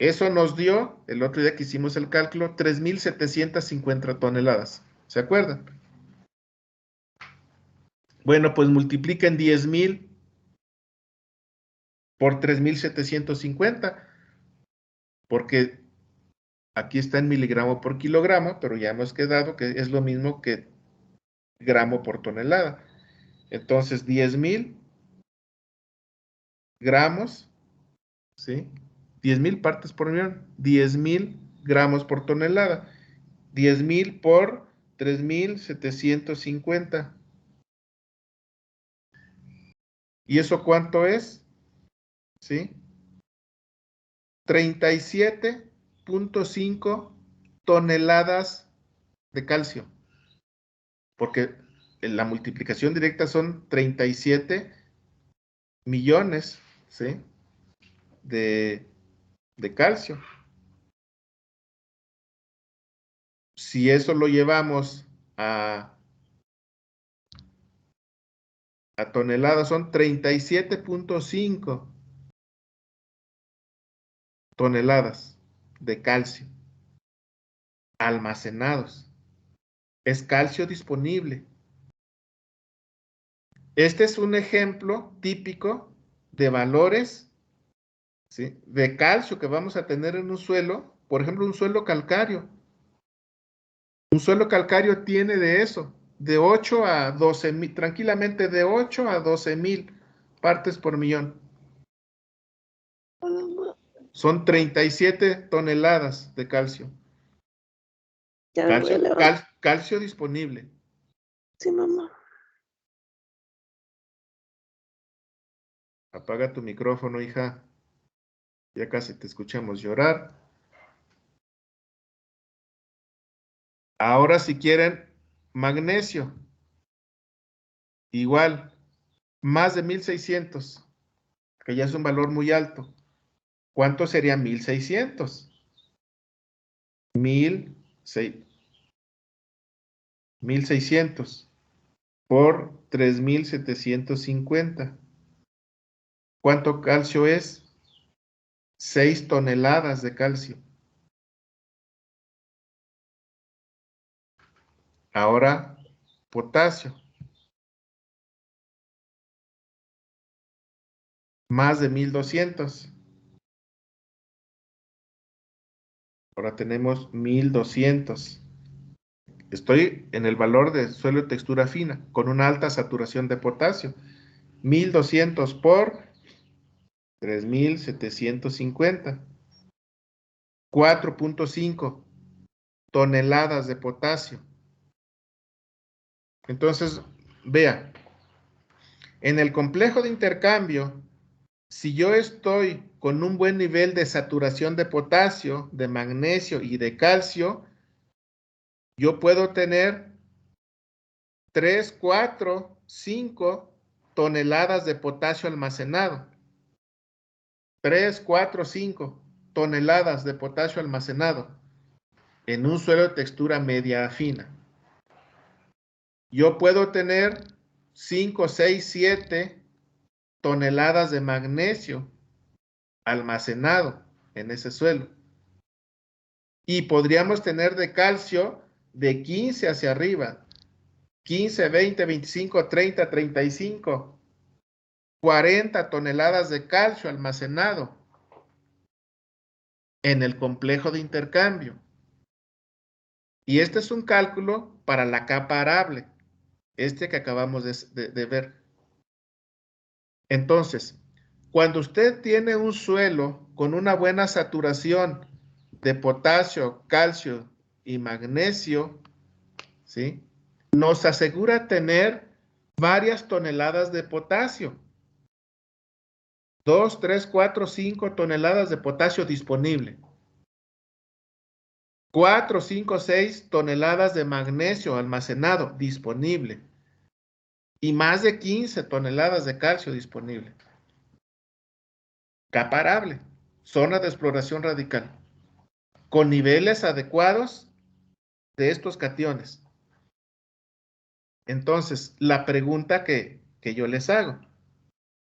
Eso nos dio, el otro día que hicimos el cálculo, 3,750 toneladas. ¿Se acuerdan? Bueno, pues multipliquen 10,000 por 3,750, porque aquí está en miligramo por kilogramo, pero ya hemos quedado que es lo mismo que gramo por tonelada. Entonces, 10,000 gramos, ¿sí? 10,000 partes por millón, 10,000 gramos por tonelada. 10,000 por 3,750. ¿Y eso cuánto es? ¿Sí? 37.5 toneladas de calcio. Porque la multiplicación directa son 37 millones, ¿sí? De calcio. Si eso lo llevamos a toneladas, son 37.5 toneladas de calcio almacenados. Es calcio disponible. Este es un ejemplo típico de valores, ¿sí?, de calcio que vamos a tener en un suelo, por ejemplo, un suelo calcáreo. Un suelo calcáreo tiene de eso, de 8 a 12,000, tranquilamente de 8 a 12,000 partes por millón. Son 37 toneladas de calcio. Calcio disponible. Sí, mamá. Apaga tu micrófono, hija. Ya casi te escuchamos llorar. Ahora si quieren magnesio, igual, más de 1,600. que ya es un valor muy alto. ¿Cuánto sería 1600? 1600 por 3750. ¿Cuánto calcio es? 6 toneladas de calcio. Ahora, potasio. Más de 1200. Ahora tenemos 1200. Estoy en el valor de suelo de textura fina, con una alta saturación de potasio. 1200 por 3750. 4.5 toneladas de potasio. Entonces, vea, en el complejo de intercambio, si yo estoy con un buen nivel de saturación de potasio, de magnesio y de calcio, yo puedo tener 3, 4, 5 toneladas de potasio almacenado. 3, 4, 5 toneladas de potasio almacenado en un suelo de textura media a fina. Yo puedo tener 5, 6, 7 toneladas de magnesio almacenado en ese suelo. Y podríamos tener de calcio de 15 hacia arriba. 15, 20, 25, 30, 35, 40 toneladas de calcio almacenado en el complejo de intercambio. Y este es un cálculo para la capa arable, este que acabamos de ver. Entonces, cuando usted tiene un suelo con una buena saturación de potasio, calcio y magnesio, ¿sí?, nos asegura tener varias toneladas de potasio. 2, 3, 4, 5 toneladas de potasio disponible. 4, 5, 6 toneladas de magnesio almacenado disponible. Y más de 15 toneladas de calcio disponible. Capa arable, zona de exploración radical, con niveles adecuados de estos cationes. Entonces, la pregunta que yo les hago,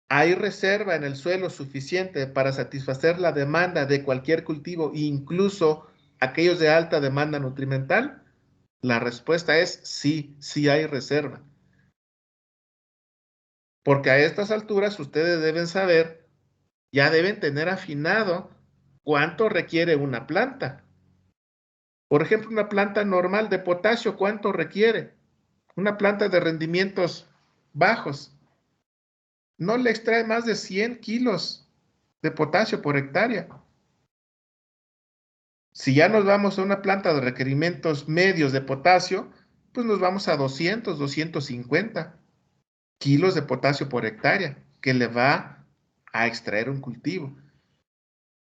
¿hay reserva en el suelo suficiente para satisfacer la demanda de cualquier cultivo, incluso aquellos de alta demanda nutrimental? La respuesta es sí, sí hay reserva. Porque a estas alturas ustedes deben saber, ya deben tener afinado cuánto requiere una planta. Por ejemplo, una planta normal de potasio, ¿cuánto requiere? Una planta de rendimientos bajos no le extrae más de 100 kilos de potasio por hectárea. Si ya nos vamos a una planta de requerimientos medios de potasio, pues nos vamos a 200, 250 kilos de potasio por hectárea que le va a extraer un cultivo.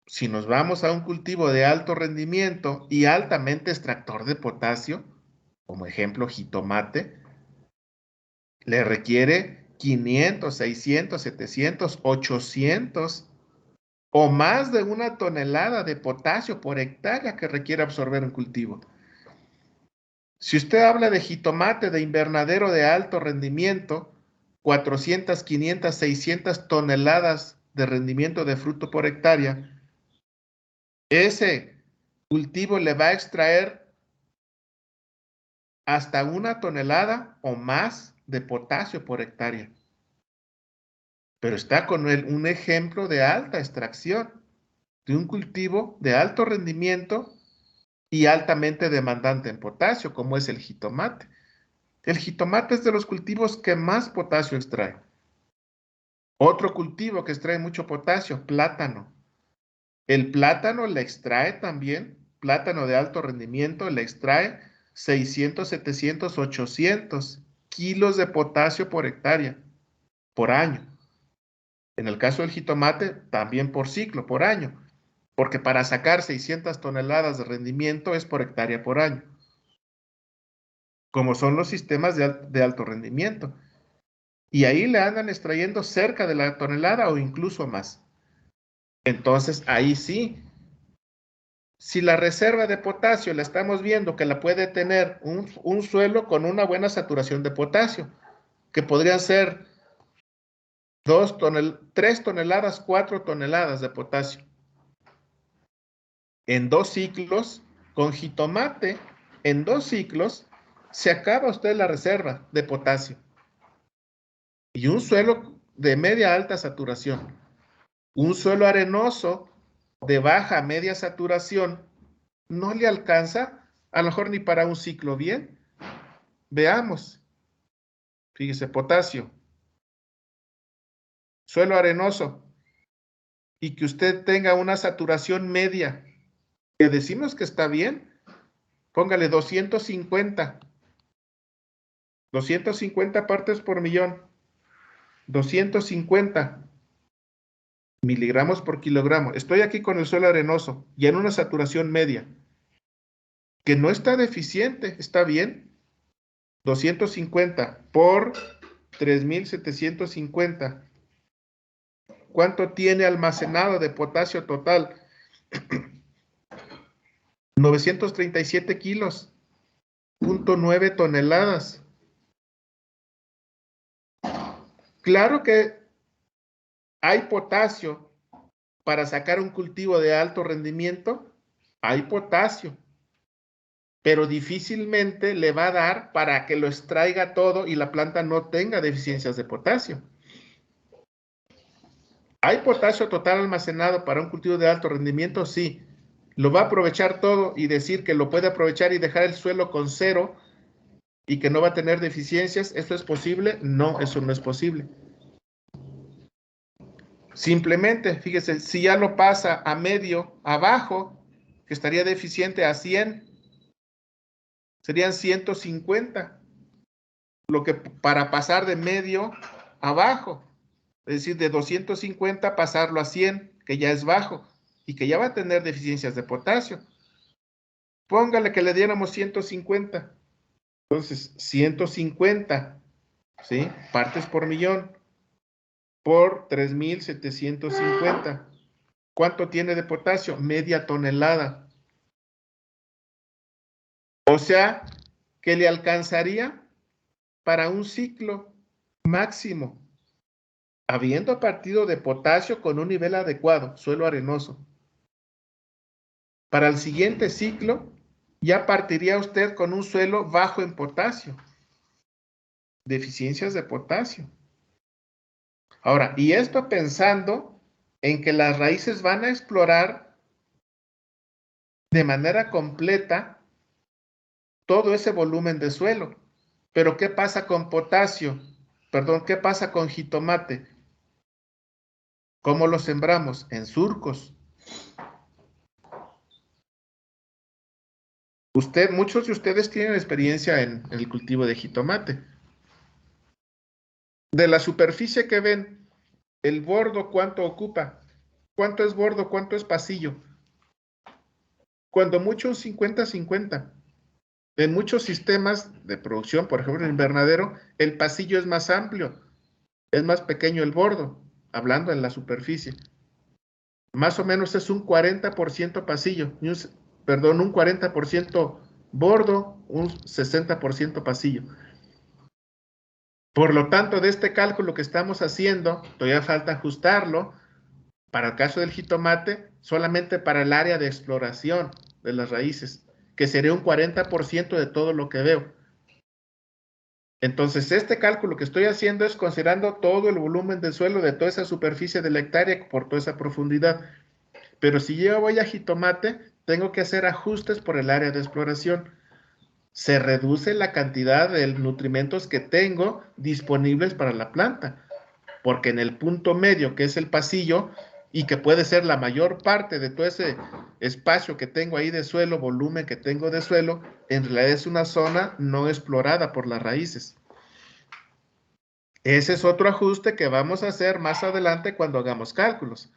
Si nos vamos a un cultivo de alto rendimiento y altamente extractor de potasio, como ejemplo jitomate, le requiere 500, 600, 700, 800 o más de una tonelada de potasio por hectárea que requiere absorber un cultivo. Si usted habla de jitomate de invernadero de alto rendimiento, 400, 500, 600 toneladas de rendimiento de fruto por hectárea, ese cultivo le va a extraer hasta una tonelada o más de potasio por hectárea. Pero está con un ejemplo de alta extracción, de un cultivo de alto rendimiento y altamente demandante en potasio, como es el jitomate. El jitomate es de los cultivos que más potasio extrae. Otro cultivo que extrae mucho potasio, plátano. El plátano le extrae también, plátano de alto rendimiento, le extrae 600, 700, 800 kilos de potasio por hectárea, por año. En el caso del jitomate, también por ciclo, por año, porque para sacar 600 toneladas de rendimiento es por hectárea por año, como son los sistemas de alto rendimiento. y ahí le andan extrayendo cerca de la tonelada o incluso más. Entonces, ahí sí, si la reserva de potasio la estamos viendo que la puede tener un suelo con una buena saturación de potasio, que podrían ser 3 toneladas, 4 toneladas de potasio. En 2 ciclos, con jitomate, en 2 ciclos, se acaba usted la reserva de potasio. Y un suelo de media alta saturación, un suelo arenoso de baja media saturación, no le alcanza, a lo mejor ni para un ciclo bien. Veamos, fíjese, potasio, suelo arenoso, y que usted tenga una saturación media, que decimos que está bien, póngale 250 partes por millón, 250 miligramos por kilogramo. Estoy aquí con el suelo arenoso y en una saturación media, que no está deficiente, está bien. 250 por 3.750. ¿Cuánto tiene almacenado de potasio total? 937 kilos, 0.9 toneladas. Claro que hay potasio para sacar un cultivo de alto rendimiento, hay potasio, pero difícilmente le va a dar para que lo extraiga todo y la planta no tenga deficiencias de potasio. ¿Hay potasio total almacenado para un cultivo de alto rendimiento? Sí. ¿Lo va a aprovechar todo y decir que lo puede aprovechar y dejar el suelo con 0 y que no va a tener deficiencias? ¿Eso es posible? No, eso no es posible. Simplemente, fíjese, si ya lo pasa a medio, abajo, que estaría deficiente a 100, serían 150, lo que para pasar de medio a bajo, es decir, de 250 pasarlo a 100, que ya es bajo y que ya va a tener deficiencias de potasio. Póngale que le diéramos 150. Entonces, 150, ¿sí? Partes por millón por 3.750. ¿Cuánto tiene de potasio? Media tonelada. O sea, que le alcanzaría para un ciclo máximo, habiendo partido de potasio con un nivel adecuado, suelo arenoso. Para el siguiente ciclo, ya partiría usted con un suelo bajo en potasio, deficiencias de potasio. Ahora, y esto pensando en que las raíces van a explorar de manera completa todo ese volumen de suelo. Pero ¿qué pasa con potasio? Perdón, ¿qué pasa con jitomate? ¿Cómo lo sembramos? En surcos. Muchos de ustedes tienen experiencia en el cultivo de jitomate. De la superficie que ven, el bordo, ¿cuánto ocupa? ¿Cuánto es bordo? ¿Cuánto es pasillo? Cuando mucho un 50-50. En muchos sistemas de producción, por ejemplo en invernadero, el pasillo es más amplio, es más pequeño el bordo, hablando en la superficie. Más o menos es un 40% pasillo, un 40% bordo, un 60% pasillo. Por lo tanto, de este cálculo que estamos haciendo, todavía falta ajustarlo para el caso del jitomate, solamente para el área de exploración de las raíces, que sería un 40% de todo lo que veo. Entonces, este cálculo que estoy haciendo es considerando todo el volumen del suelo de toda esa superficie de la hectárea por toda esa profundidad. Pero si yo voy a jitomate, tengo que hacer ajustes por el área de exploración. Se reduce la cantidad de nutrimentos que tengo disponibles para la planta, porque en el punto medio, que es el pasillo, y que puede ser la mayor parte de todo ese espacio que tengo ahí de suelo, volumen que tengo de suelo, en realidad es una zona no explorada por las raíces. Ese es otro ajuste que vamos a hacer más adelante cuando hagamos cálculos.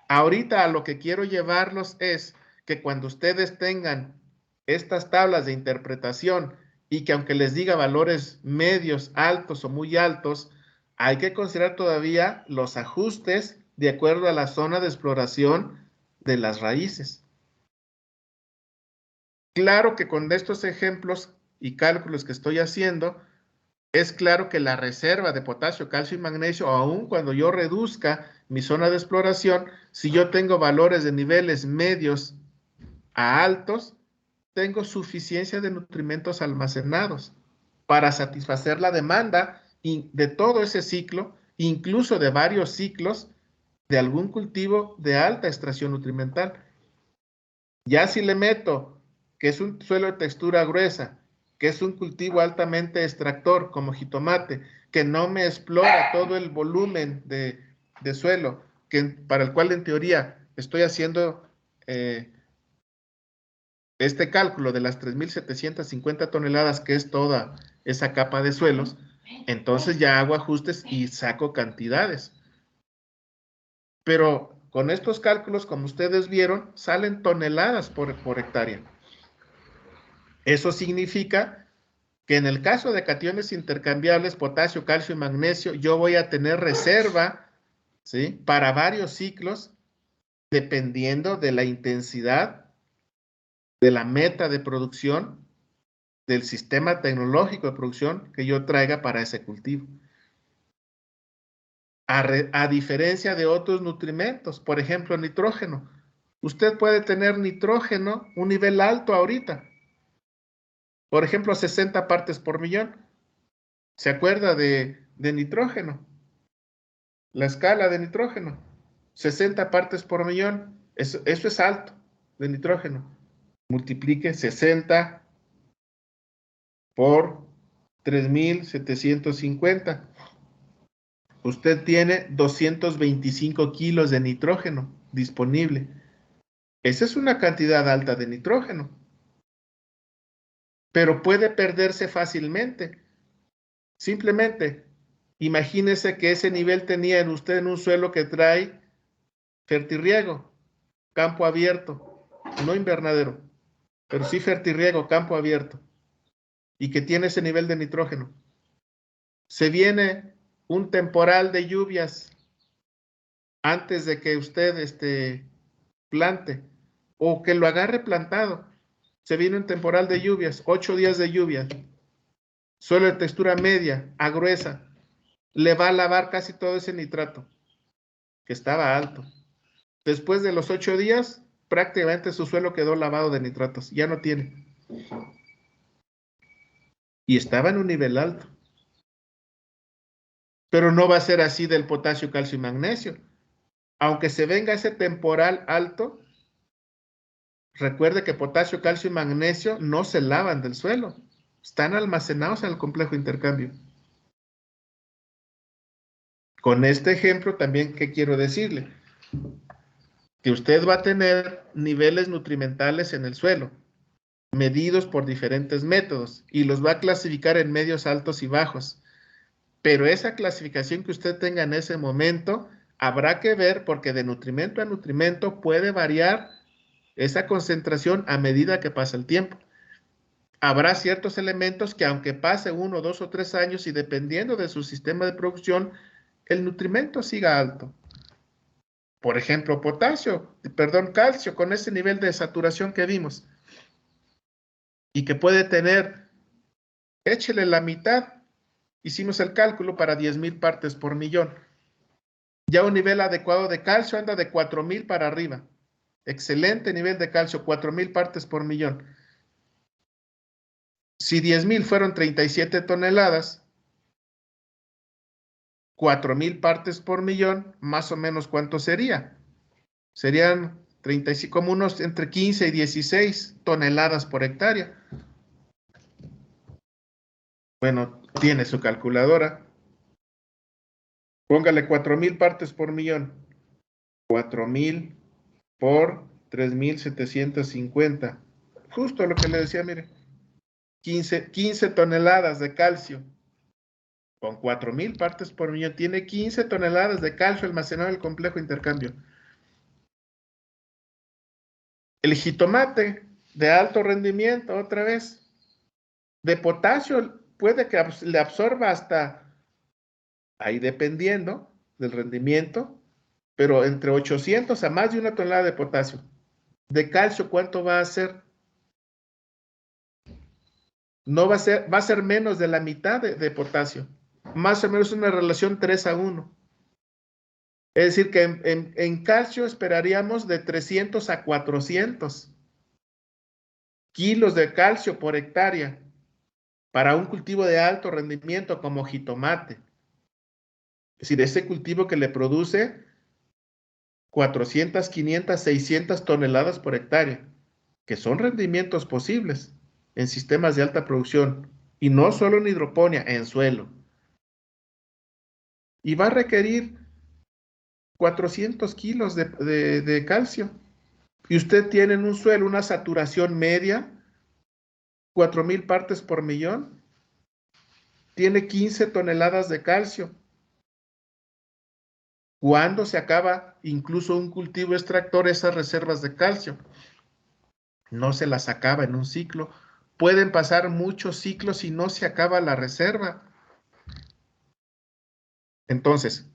Ahorita a lo que quiero llevarlos es que cuando ustedes tengan estas tablas de interpretación y que aunque les diga valores medios, altos o muy altos, hay que considerar todavía los ajustes de acuerdo a la zona de exploración de las raíces. Claro que con estos ejemplos y cálculos que estoy haciendo, es claro que la reserva de potasio, calcio y magnesio, aun cuando yo reduzca mi zona de exploración, si yo tengo valores de niveles medios a altos, tengo suficiencia de nutrimentos almacenados para satisfacer la demanda de todo ese ciclo, incluso de varios ciclos de algún cultivo de alta extracción nutrimental. Ya si le meto que es un suelo de textura gruesa, que es un cultivo altamente extractor como jitomate, que no me explora todo el volumen de suelo, para el cual en teoría estoy haciendo este cálculo de las 3.750 toneladas, que es toda esa capa de suelos, entonces ya hago ajustes y saco cantidades. Pero con estos cálculos, como ustedes vieron, salen toneladas por hectárea. Eso significa que en el caso de cationes intercambiables, potasio, calcio y magnesio, yo voy a tener reserva, ¿sí?, para varios ciclos, dependiendo de la intensidad de la meta de producción del sistema tecnológico de producción que yo traiga para ese cultivo. A diferencia de otros nutrimentos, por ejemplo, nitrógeno. Usted puede tener nitrógeno, un nivel alto ahorita. Por ejemplo, 60 partes por millón. ¿Se acuerda de nitrógeno? La escala de nitrógeno. 60 partes por millón. Eso es alto de nitrógeno. Multiplique 60 por 3.750. Usted tiene 225 kilos de nitrógeno disponible. Esa es una cantidad alta de nitrógeno, pero puede perderse fácilmente. Simplemente, imagínese que ese nivel tenía en usted en un suelo que trae fertirriego, campo abierto, no invernadero, pero sí fertirriego, campo abierto, y que tiene ese nivel de nitrógeno. Se viene un temporal de lluvias antes de que usted plante, o que lo agarre plantado. Se viene un temporal de lluvias, 8 días de lluvia, suelo de textura media a gruesa, le va a lavar casi todo ese nitrato, que estaba alto. Después de los 8 días, prácticamente su suelo quedó lavado de nitratos, ya no tiene. Y estaba en un nivel alto. Pero no va a ser así del potasio, calcio y magnesio. Aunque se venga ese temporal alto, recuerde que potasio, calcio y magnesio no se lavan del suelo. Están almacenados en el complejo intercambio. Con este ejemplo también, ¿qué quiero decirle? Que usted va a tener niveles nutrimentales en el suelo, medidos por diferentes métodos, y los va a clasificar en medios, altos y bajos. Pero esa clasificación que usted tenga en ese momento, habrá que ver, porque de nutrimento a nutrimento puede variar esa concentración a medida que pasa el tiempo. Habrá ciertos elementos que aunque pase 1, 2 o 3 años y dependiendo de su sistema de producción, el nutrimento siga alto. Por ejemplo, calcio, con ese nivel de saturación que vimos. Y que puede tener, échele la mitad. Hicimos el cálculo para 10,000 partes por millón. Ya un nivel adecuado de calcio anda de 4,000 para arriba. Excelente nivel de calcio, 4,000 partes por millón. Si 10,000 fueron 37 toneladas, 4,000 partes por millón, más o menos, ¿cuánto sería? Serían 35, como unos entre 15 y 16 toneladas por hectárea. Bueno, tiene su calculadora. Póngale 4,000 partes por millón. 4,000 por 3.750. Justo lo que le decía, mire. 15 toneladas de calcio. Con 4,000 partes por millón. Tiene 15 toneladas de calcio almacenado en el complejo intercambio. El jitomate de alto rendimiento, otra vez. De potasio puede que le absorba hasta, ahí dependiendo del rendimiento, pero entre 800 a más de 1 tonelada de potasio. De calcio, ¿cuánto va a ser? No va a ser menos de la mitad de potasio. Más o menos una relación 3:1. Es decir, que en calcio esperaríamos de 300 a 400 kilos de calcio por hectárea para un cultivo de alto rendimiento como jitomate. Es decir, ese cultivo que le produce 400, 500, 600 toneladas por hectárea, que son rendimientos posibles en sistemas de alta producción, y no solo en hidroponía, en suelo. Y va a requerir 400 kilos de calcio. Y usted tiene en un suelo una saturación media, 4,000 partes por millón, tiene 15 toneladas de calcio. ¿Cuándo se acaba incluso un cultivo extractor esas reservas de calcio? No se las acaba en un ciclo. Pueden pasar muchos ciclos y no se acaba la reserva. Entonces,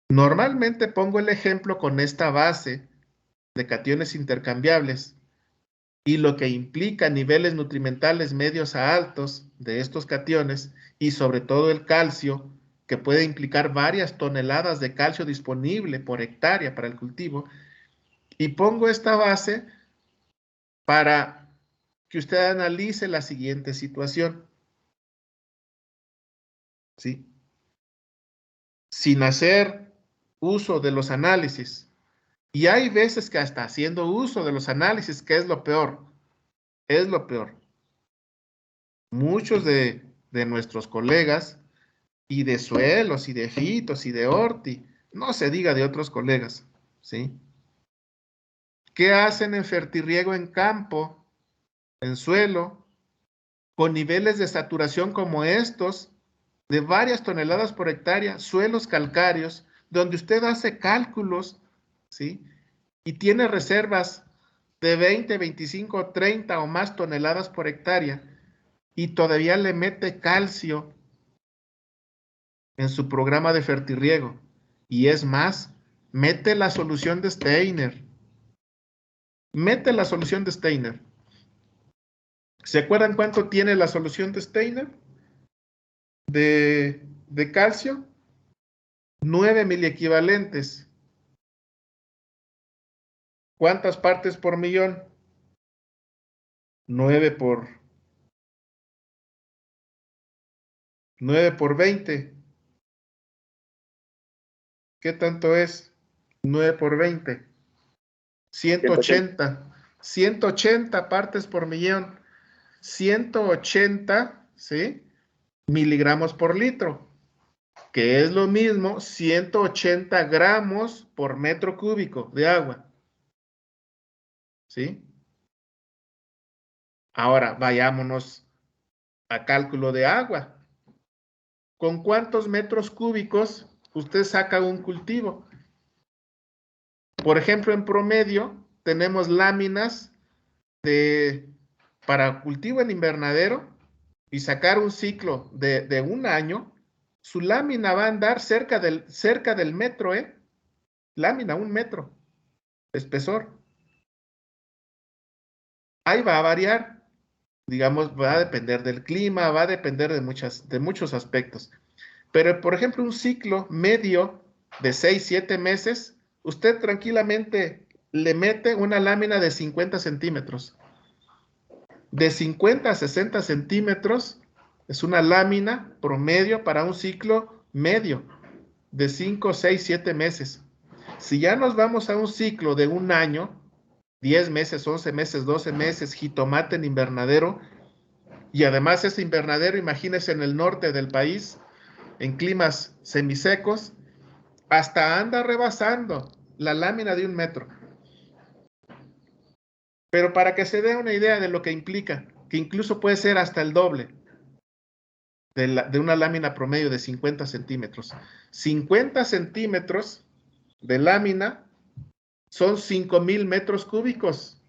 normalmente pongo el ejemplo con esta base de cationes intercambiables y lo que implica niveles nutrimentales medios a altos de estos cationes y sobre todo el calcio, que puede implicar varias toneladas de calcio disponible por hectárea para el cultivo, y pongo esta base para que usted analice la siguiente situación, ¿sí? Sin hacer uso de los análisis. Y hay veces que hasta haciendo uso de los análisis, que es lo peor, es lo peor. Muchos de nuestros colegas, y de suelos, y de fitos, y de orti, no se diga de otros colegas, ¿sí? ¿Qué hacen en fertirriego en campo, en suelo, con niveles de saturación como estos, de varias toneladas por hectárea, suelos calcáreos, donde usted hace cálculos, ¿sí? Y tiene reservas de 20, 25, 30 o más toneladas por hectárea, y todavía le mete calcio en su programa de fertirriego? Y es más, mete la solución de Steiner. Mete la solución de Steiner. ¿Se acuerdan cuánto tiene la solución de Steiner? De calcio. 9 miliequivalentes. ¿Cuántas partes por millón? 9 por 20. ¿Qué tanto es? 9 por 20. 180. 180 partes por millón. 180, ¿sí? Miligramos por litro, que es lo mismo 180 gramos por metro cúbico de agua. ¿Sí? Ahora vayámonos a cálculo de agua. ¿Con cuántos metros cúbicos usted saca un cultivo? Por ejemplo, en promedio tenemos láminas para cultivo en invernadero y sacar un ciclo de un año. Su lámina va a andar cerca del metro, lámina, 1 metro de espesor. Ahí va a variar, digamos, va a depender del clima, va a depender de muchos aspectos. Pero, por ejemplo, un ciclo medio de 6, 7 meses, usted tranquilamente le mete una lámina de 50 centímetros. De 50 a 60 centímetros es una lámina promedio para un ciclo medio de 5, 6, 7 meses. Si ya nos vamos a un ciclo de un año, 10 meses, 11 meses, 12 meses, jitomate en invernadero, y además ese invernadero, imagínese en el norte del país, en climas semisecos, hasta anda rebasando la lámina de 1 metro. Pero para que se dé una idea de lo que implica, que incluso puede ser hasta el doble de una lámina promedio de 50 centímetros. 50 centímetros de lámina son 5,000 metros cúbicos,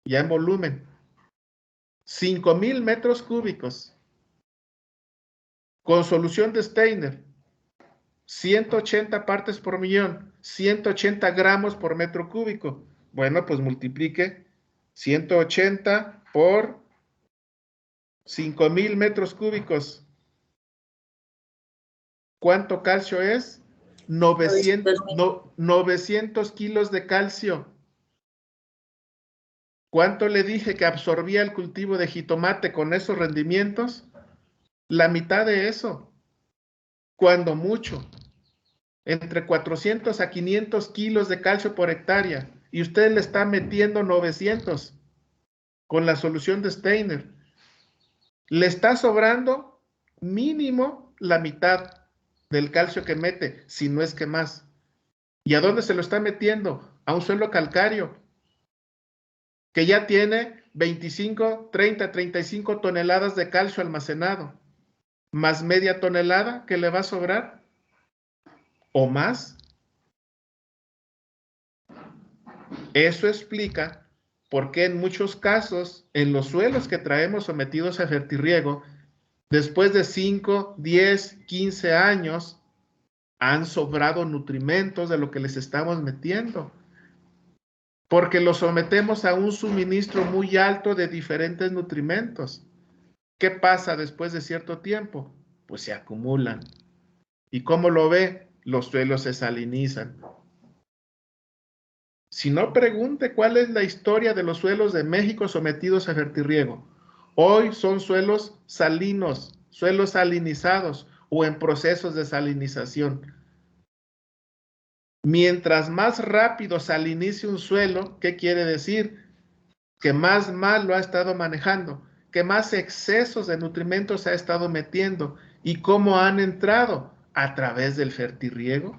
ya en volumen. 5,000 metros cúbicos con solución de Steiner, 180 partes por millón, 180 gramos por metro cúbico. Bueno, pues multiplique 180 por 5,000 metros cúbicos. ¿Cuánto calcio es? 900 kilos de calcio. ¿Cuánto le dije que absorbía el cultivo de jitomate con esos rendimientos? La mitad de eso. Cuando mucho. Entre 400 a 500 kilos de calcio por hectárea. Y usted le está metiendo 900 con la solución de Steiner. Le está sobrando mínimo la mitad del calcio que mete, si no es que más. ¿Y a dónde se lo está metiendo? A un suelo calcáreo, que ya tiene 25, 30, 35 toneladas de calcio almacenado, más media tonelada que le va a sobrar, o más. Eso explica por qué en muchos casos, en los suelos que traemos sometidos a fertirriego, después de 5, 10, 15 años, han sobrado nutrimentos de lo que les estamos metiendo. Porque los sometemos a un suministro muy alto de diferentes nutrimentos. ¿Qué pasa después de cierto tiempo? Pues se acumulan. ¿Y cómo lo ve? Los suelos se salinizan. Si no, pregunte cuál es la historia de los suelos de México sometidos a fertirriego. Hoy son suelos salinos, suelos salinizados o en procesos de salinización. Mientras más rápido salinice un suelo, ¿qué quiere decir? Que más mal lo ha estado manejando, que más excesos de nutrimentos ha estado metiendo. ¿Y cómo han entrado? A través del fertirriego.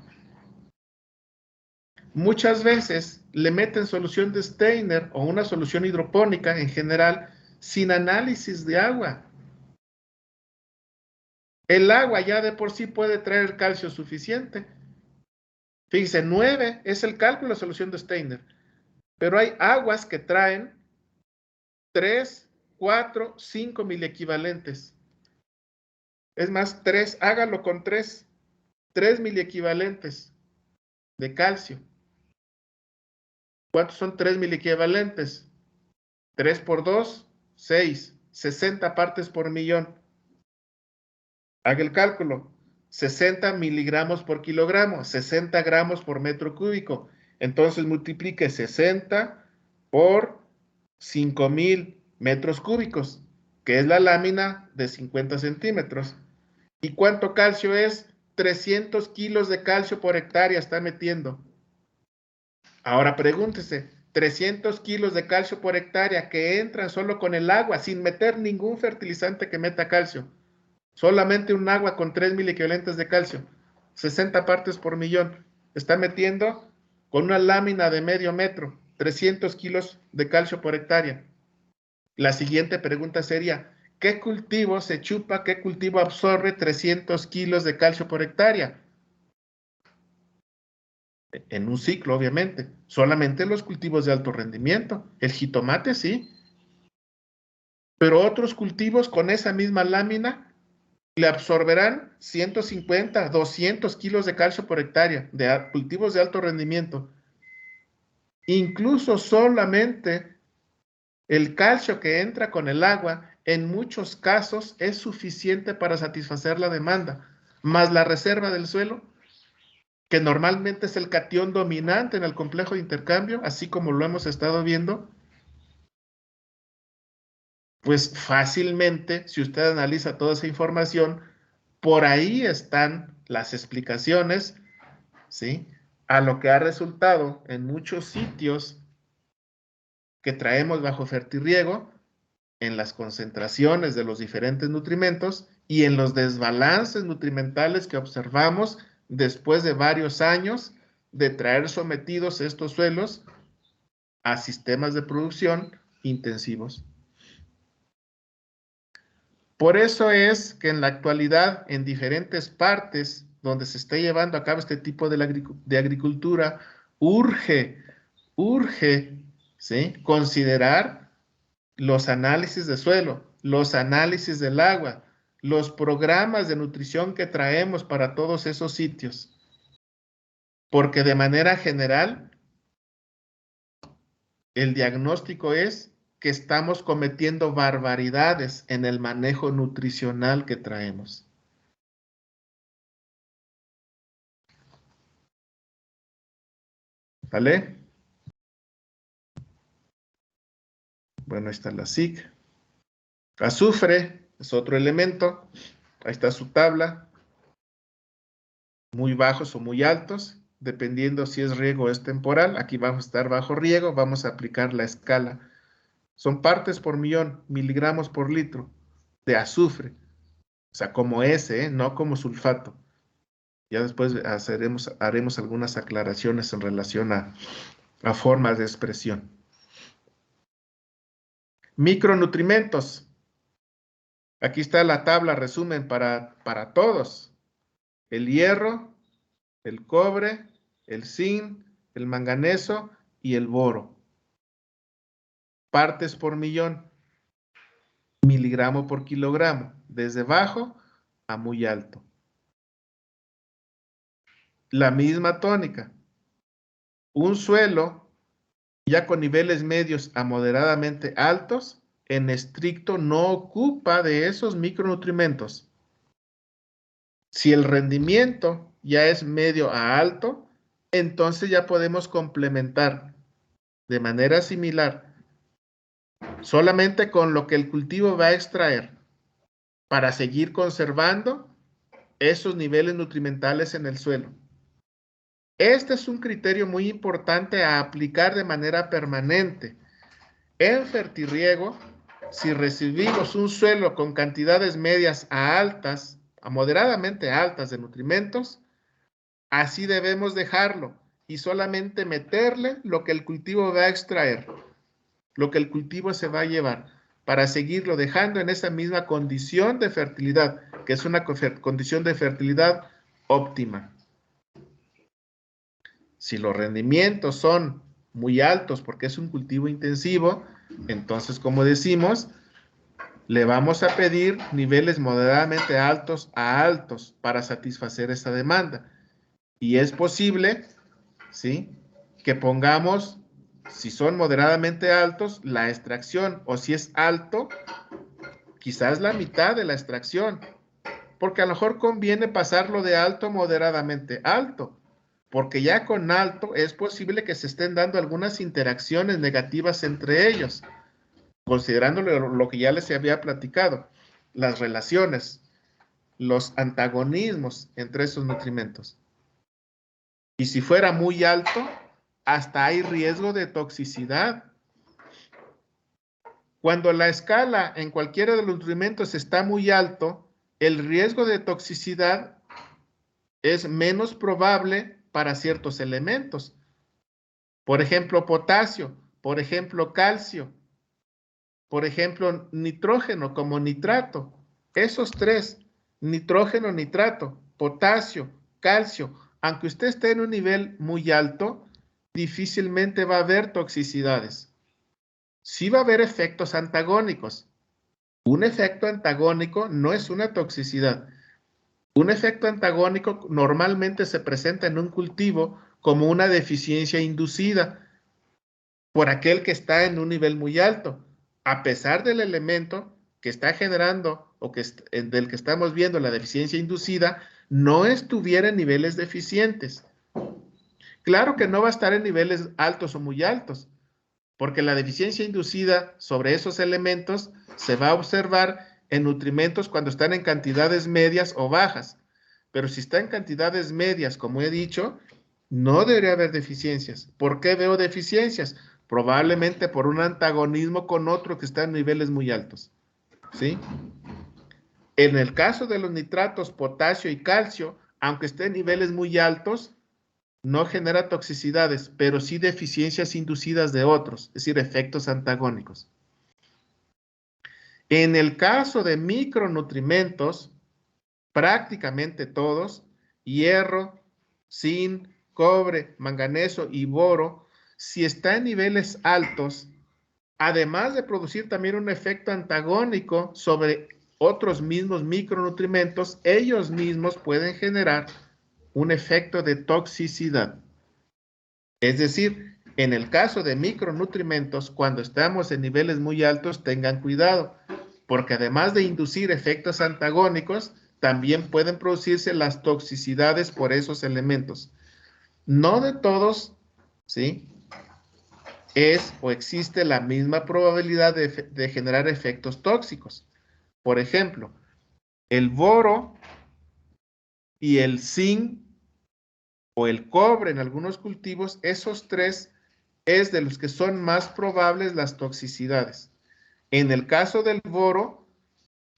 Muchas veces le meten solución de Steiner o una solución hidropónica en general sin análisis de agua. El agua ya de por sí puede traer calcio suficiente. Fíjense, 9 es el cálculo de la solución de Steiner. Pero hay aguas que traen 3, 4, 5 miliequivalentes. Es más, 3, hágalo con 3 miliequivalentes de calcio. ¿Cuántos son 3 miliequivalentes? 3 por 2, 6. 60 partes por millón. Haga el cálculo. 60 miligramos por kilogramo, 60 gramos por metro cúbico. Entonces multiplique 60 por 5,000 metros cúbicos, que es la lámina de 50 centímetros. ¿Y cuánto calcio es? 300 kilos de calcio por hectárea está metiendo. Ahora pregúntese, 300 kilos de calcio por hectárea que entran solo con el agua, sin meter ningún fertilizante que meta calcio. Solamente un agua con 3 miliequivalentes de calcio, 60 partes por millón. Está metiendo con una lámina de medio metro, 300 kilos de calcio por hectárea. La siguiente pregunta sería, ¿qué cultivo se chupa, qué cultivo absorbe 300 kilos de calcio por hectárea? En un ciclo, obviamente. Solamente los cultivos de alto rendimiento. El jitomate, sí. Pero otros cultivos con esa misma lámina le absorberán 150, 200 kilos de calcio por hectárea de cultivos de alto rendimiento. Incluso solamente el calcio que entra con el agua, en muchos casos, es suficiente para satisfacer la demanda, más la reserva del suelo, que normalmente es el catión dominante en el complejo de intercambio, así como lo hemos estado viendo, pues fácilmente, si usted analiza toda esa información, por ahí están las explicaciones, ¿sí?, a lo que ha resultado en muchos sitios que traemos bajo fertirriego, en las concentraciones de los diferentes nutrimentos y en los desbalances nutrimentales que observamos después de varios años de traer sometidos estos suelos a sistemas de producción intensivos. Por eso es que en la actualidad, en diferentes partes donde se esté llevando a cabo este tipo de agricultura, urge, ¿sí?, considerar los análisis de suelo, los análisis del agua, los programas de nutrición que traemos para todos esos sitios. Porque de manera general, el diagnóstico es que estamos cometiendo barbaridades en el manejo nutricional que traemos. ¿Vale? Bueno, ahí está la SIC. Azufre es otro elemento. Ahí está su tabla. Muy bajos o muy altos, dependiendo si es riego o es temporal. Aquí vamos a estar bajo riego, vamos a aplicar la escala. Son partes por millón, miligramos por litro de azufre. O sea, como S, no como sulfato. Ya después haremos algunas aclaraciones en relación a formas de expresión. Micronutrimentos. Aquí está la tabla resumen para todos. El hierro, el cobre, el zinc, el manganeso y el boro. Partes por millón, miligramo por kilogramo, desde bajo a muy alto. La misma tónica. Un suelo ya con niveles medios a moderadamente altos, en estricto no ocupa de esos micronutrimentos. Si el rendimiento ya es medio a alto, entonces ya podemos complementar de manera similar, solamente con lo que el cultivo va a extraer para seguir conservando esos niveles nutrimentales en el suelo. Este es un criterio muy importante a aplicar de manera permanente. En fertirriego, si recibimos un suelo con cantidades medias a altas, a moderadamente altas de nutrimentos, así debemos dejarlo y solamente meterle lo que el cultivo va a extraer, lo que el cultivo se va a llevar, para seguirlo dejando en esa misma condición de fertilidad, que es una condición de fertilidad óptima. Si los rendimientos son muy altos porque es un cultivo intensivo, entonces, como decimos, le vamos a pedir niveles moderadamente altos a altos para satisfacer esa demanda. Y es posible, ¿sí?, que pongamos, si son moderadamente altos, la extracción, o si es alto, quizás la mitad de la extracción, porque a lo mejor conviene pasarlo de alto moderadamente alto, porque ya con alto es posible que se estén dando algunas interacciones negativas entre ellos, considerando lo que ya les había platicado, las relaciones, los antagonismos entre esos nutrimentos. Y si fuera muy alto, hasta hay riesgo de toxicidad. Cuando la escala en cualquiera de los nutrimentos está muy alto, el riesgo de toxicidad es menos probable para ciertos elementos. Por ejemplo, potasio, por ejemplo, calcio, por ejemplo, nitrógeno como nitrato. Esos tres, nitrógeno, nitrato, potasio, calcio, aunque usted esté en un nivel muy alto, difícilmente va a haber toxicidades. Sí va a haber efectos antagónicos. Un efecto antagónico no es una toxicidad. Un efecto antagónico normalmente se presenta en un cultivo como una deficiencia inducida por aquel que está en un nivel muy alto, a pesar del elemento que está generando o del que estamos viendo la deficiencia inducida, no estuviera en niveles deficientes. Claro que no va a estar en niveles altos o muy altos, porque la deficiencia inducida sobre esos elementos se va a observar en nutrimentos cuando están en cantidades medias o bajas. Pero si está en cantidades medias, como he dicho, no debería haber deficiencias. ¿Por qué veo deficiencias? Probablemente por un antagonismo con otro que está en niveles muy altos. ¿Sí? En el caso de los nitratos, potasio y calcio, aunque esté en niveles muy altos, no genera toxicidades, pero sí deficiencias inducidas de otros, es decir, efectos antagónicos. En el caso de micronutrimentos, prácticamente todos, hierro, zinc, cobre, manganeso y boro, si está en niveles altos, además de producir también un efecto antagónico sobre otros mismos micronutrimentos, ellos mismos pueden generar un efecto de toxicidad. Es decir, en el caso de micronutrimentos, cuando estamos en niveles muy altos, tengan cuidado, porque además de inducir efectos antagónicos, también pueden producirse las toxicidades por esos elementos. No de todos, ¿sí?, es o existe la misma probabilidad de generar efectos tóxicos. Por ejemplo, el boro y el zinc o el cobre en algunos cultivos, esos tres es de los que son más probables las toxicidades. En el caso del boro,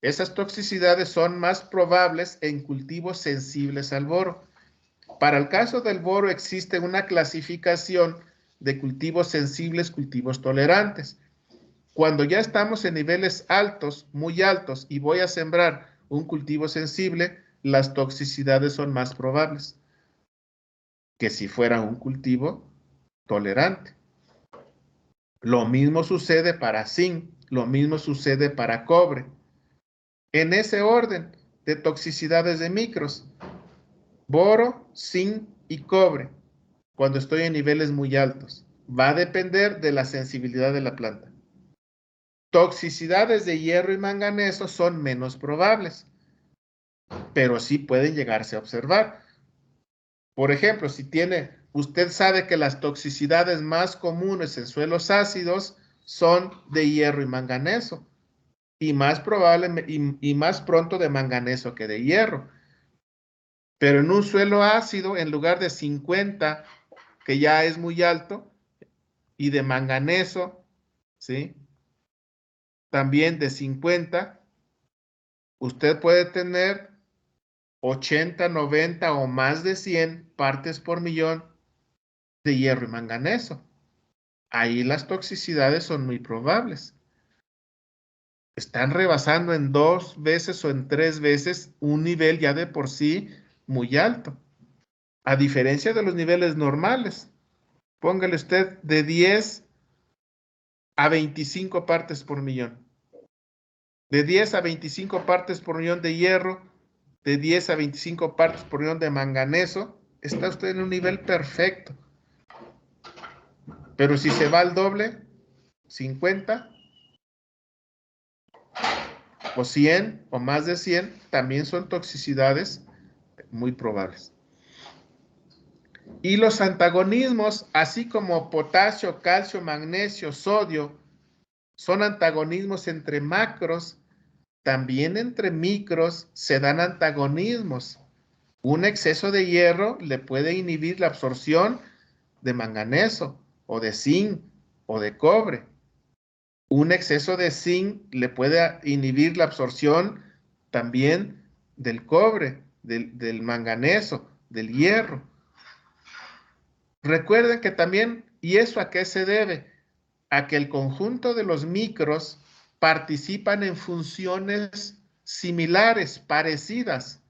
esas toxicidades son más probables en cultivos sensibles al boro. Para el caso del boro existe una clasificación de cultivos sensibles, cultivos tolerantes. Cuando ya estamos en niveles altos, muy altos, y voy a sembrar un cultivo sensible, las toxicidades son más probables que si fuera un cultivo tolerante. Lo mismo sucede para zinc, lo mismo sucede para cobre. En ese orden de toxicidades de micros, boro, zinc y cobre, cuando estoy en niveles muy altos, va a depender de la sensibilidad de la planta. Toxicidades de hierro y manganeso son menos probables, pero sí pueden llegarse a observar. Por ejemplo, si usted sabe que las toxicidades más comunes en suelos ácidos son de hierro y manganeso, y más probable y más pronto de manganeso que de hierro. Pero en un suelo ácido, en lugar de 50, que ya es muy alto, y de manganeso, ¿sí?, también de 50, usted puede tener 80, 90 o más de 100 partes por millón de hierro y manganeso. Ahí las toxicidades son muy probables. Están rebasando en 2 veces o en 3 veces un nivel ya de por sí muy alto. A diferencia de los niveles normales. Póngale usted de 10 a 25 partes por millón. De 10 a 25 partes por millón de hierro, de 10 a 25 partes por millón de manganeso, está usted en un nivel perfecto. Pero si se va al doble, 50 o 100 o más de 100, también son toxicidades muy probables. Y los antagonismos, así como potasio, calcio, magnesio, sodio, son antagonismos entre macros, también entre micros se dan antagonismos. Un exceso de hierro le puede inhibir la absorción de manganeso o de zinc o de cobre. Un exceso de zinc le puede inhibir la absorción también del cobre, del manganeso, del hierro. Recuerden que también, ¿y eso a qué se debe? A que el conjunto de los micros participan en funciones similares, parecidas.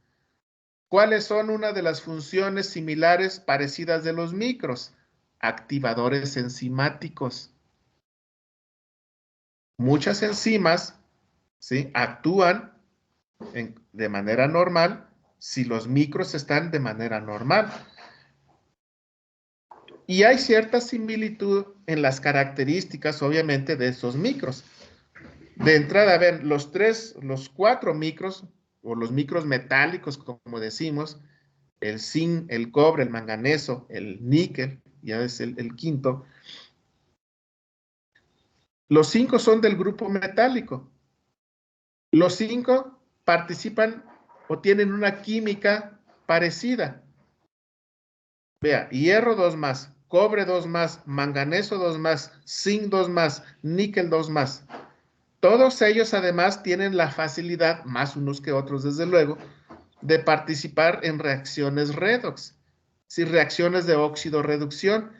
¿Cuáles son una de las funciones similares, parecidas de los micros? Activadores enzimáticos. Muchas enzimas, ¿sí?, actúan de manera normal si los micros están de manera normal. Y hay cierta similitud en las características, obviamente, de estos micros. De entrada, ven, los 4 micros, o los micros metálicos, como decimos, el zinc, el cobre, el manganeso, el níquel, ya es el quinto. Los 5 son del grupo metálico. Los 5 participan o tienen una química parecida. Vea, hierro 2 más, cobre 2 más, manganeso 2 más, zinc 2 más, níquel 2 más. Todos ellos además tienen la facilidad, más unos que otros desde luego, de participar en reacciones redox, sí, reacciones de óxido-reducción.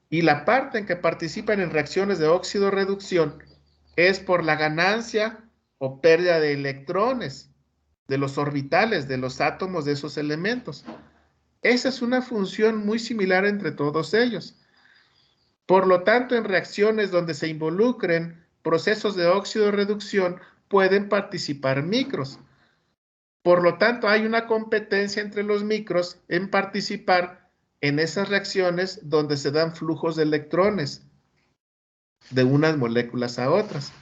Y la parte en que participan en reacciones de óxido-reducción es por la ganancia o pérdida de electrones de los orbitales, de los átomos de esos elementos. Esa es una función muy similar entre todos ellos. Por lo tanto, en reacciones donde se involucren procesos de óxido-reducción, pueden participar micros. Por lo tanto, hay una competencia entre los micros en participar en esas reacciones donde se dan flujos de electrones de unas moléculas a otras.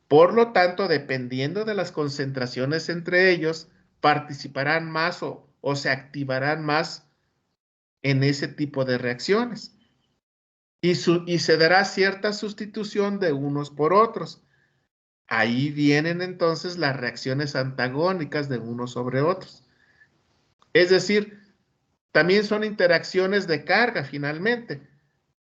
Por lo tanto, dependiendo de las concentraciones entre ellos, participarán más o se activarán más en ese tipo de reacciones. Y se dará cierta sustitución de unos por otros. Ahí vienen entonces las reacciones antagónicas de unos sobre otros. Es decir, también son interacciones de carga finalmente,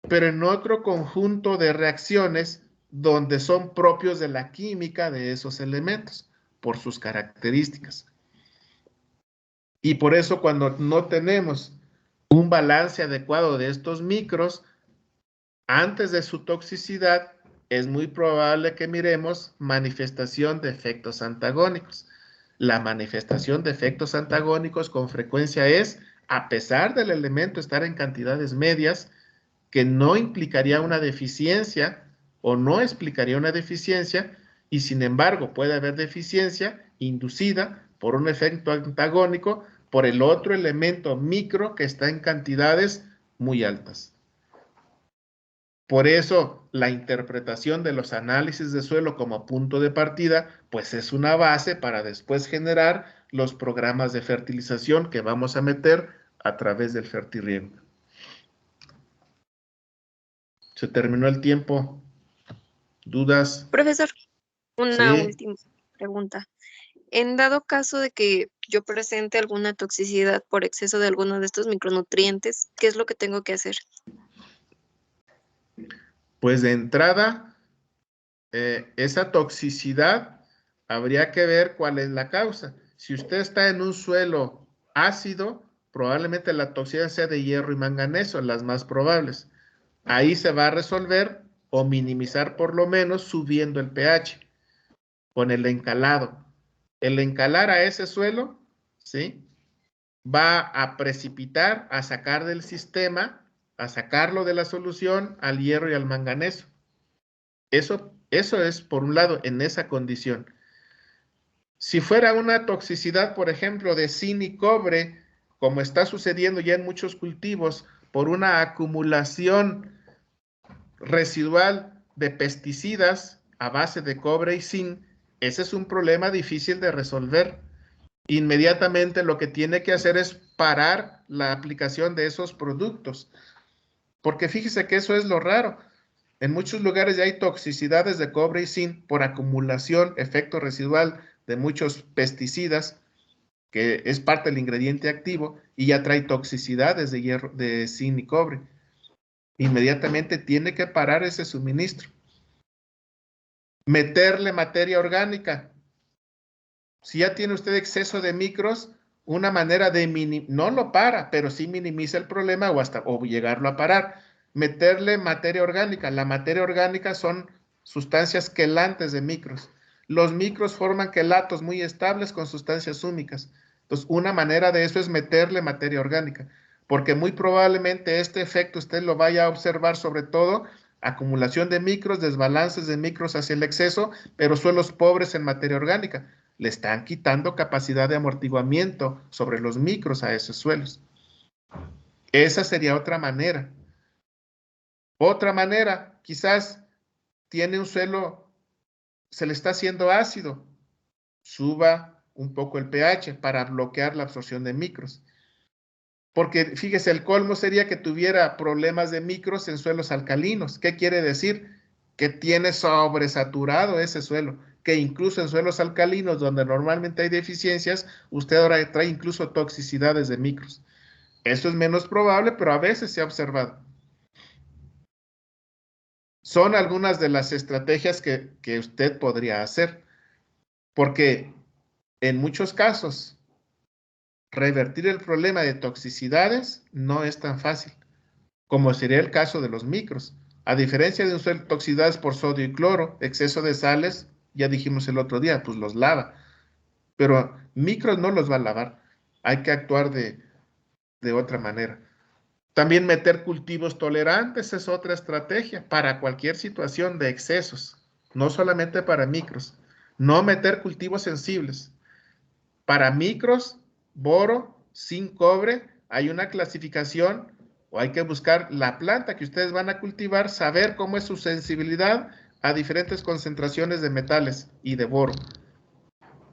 pero en otro conjunto de reacciones donde son propios de la química de esos elementos, por sus características. Y por eso cuando no tenemos un balance adecuado de estos micros, antes de su toxicidad, es muy probable que miremos manifestación de efectos antagónicos. La manifestación de efectos antagónicos con frecuencia es, a pesar del elemento estar en cantidades medias, que no implicaría una deficiencia o no explicaría una deficiencia, y sin embargo puede haber deficiencia inducida por un efecto antagónico por el otro elemento micro que está en cantidades muy altas. Por eso, la interpretación de los análisis de suelo como punto de partida, pues es una base para después generar los programas de fertilización que vamos a meter a través del fertirriego. Se terminó el tiempo. ¿Dudas? Profesor, una Sí, última pregunta. En dado caso de que yo presente alguna toxicidad por exceso de alguno de estos micronutrientes, ¿qué es lo que tengo que hacer? pues de entrada, esa toxicidad habría que ver cuál es la causa. Si usted está en un suelo ácido, probablemente la toxicidad sea de hierro y manganeso, las más probables. Ahí se va a resolver o minimizar por lo menos subiendo el pH con el encalado. El encalar a ese suelo, ¿sí?, va a precipitar, a sacar del sistema, a sacarlo de la solución al hierro y al manganeso. Eso es, por un lado, en esa condición. Si fuera una toxicidad, por ejemplo, de zinc y cobre, como está sucediendo ya en muchos cultivos, por una acumulación residual de pesticidas a base de cobre y zinc, ese es un problema difícil de resolver. Inmediatamente lo que tiene que hacer es parar la aplicación de esos productos. Porque fíjese que eso es lo raro. En muchos lugares ya hay toxicidades de cobre y zinc por acumulación, efecto residual de muchos pesticidas, que es parte del ingrediente activo, y ya trae toxicidades de hierro, de zinc y cobre. Inmediatamente tiene que parar ese suministro. Meterle materia orgánica. Si ya tiene usted exceso de micros, una manera de no lo para, pero sí minimiza el problema o llegarlo a parar. Meterle materia orgánica. La materia orgánica son sustancias quelantes de micros. Los micros forman quelatos muy estables con sustancias húmicas. Entonces, una manera de eso es meterle materia orgánica, porque muy probablemente este efecto usted lo vaya a observar sobre todo acumulación de micros, desbalances de micros hacia el exceso, pero suelos pobres en materia orgánica. Le están quitando capacidad de amortiguamiento sobre los micros a esos suelos. Esa sería otra manera. Otra manera, quizás tiene un suelo, se le está haciendo ácido, suba un poco el pH para bloquear la absorción de micros. Porque fíjese, el colmo sería que tuviera problemas de micros en suelos alcalinos. ¿Qué quiere decir? Que tiene sobresaturado ese suelo, que incluso en suelos alcalinos donde normalmente hay deficiencias, usted ahora trae incluso toxicidades de micros. Eso es menos probable, pero a veces se ha observado. Son algunas de las estrategias que usted podría hacer, porque en muchos casos revertir el problema de toxicidades no es tan fácil, como sería el caso de los micros. A diferencia de un suelo toxicidades por sodio y cloro, exceso de sales, ya dijimos el otro día, pues los lava. Pero micros no los va a lavar. Hay que actuar de otra manera. También meter cultivos tolerantes es otra estrategia para cualquier situación de excesos, no solamente para micros. No meter cultivos sensibles. Para micros, boro, zinc, cobre, hay una clasificación o hay que buscar la planta que ustedes van a cultivar, saber cómo es su sensibilidad a diferentes concentraciones de metales y de boro.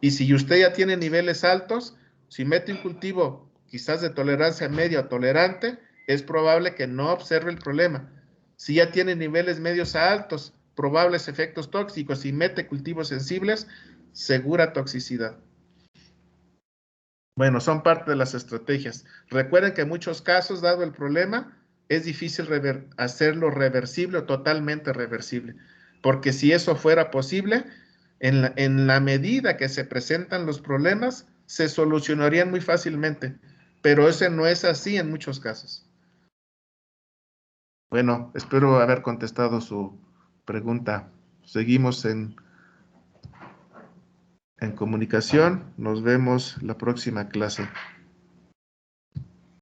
Y si usted ya tiene niveles altos, si mete un cultivo quizás de tolerancia media o tolerante, es probable que no observe el problema. Si ya tiene niveles medios a altos, probables efectos tóxicos y mete cultivos sensibles, segura toxicidad. Bueno, son parte de las estrategias. Recuerden que en muchos casos, dado el problema, es difícil hacerlo reversible o totalmente reversible. Porque si eso fuera posible, en la medida que se presentan los problemas, se solucionarían muy fácilmente. Pero ese no es así en muchos casos. Bueno, espero haber contestado su pregunta. Seguimos en comunicación. Nos vemos la próxima clase.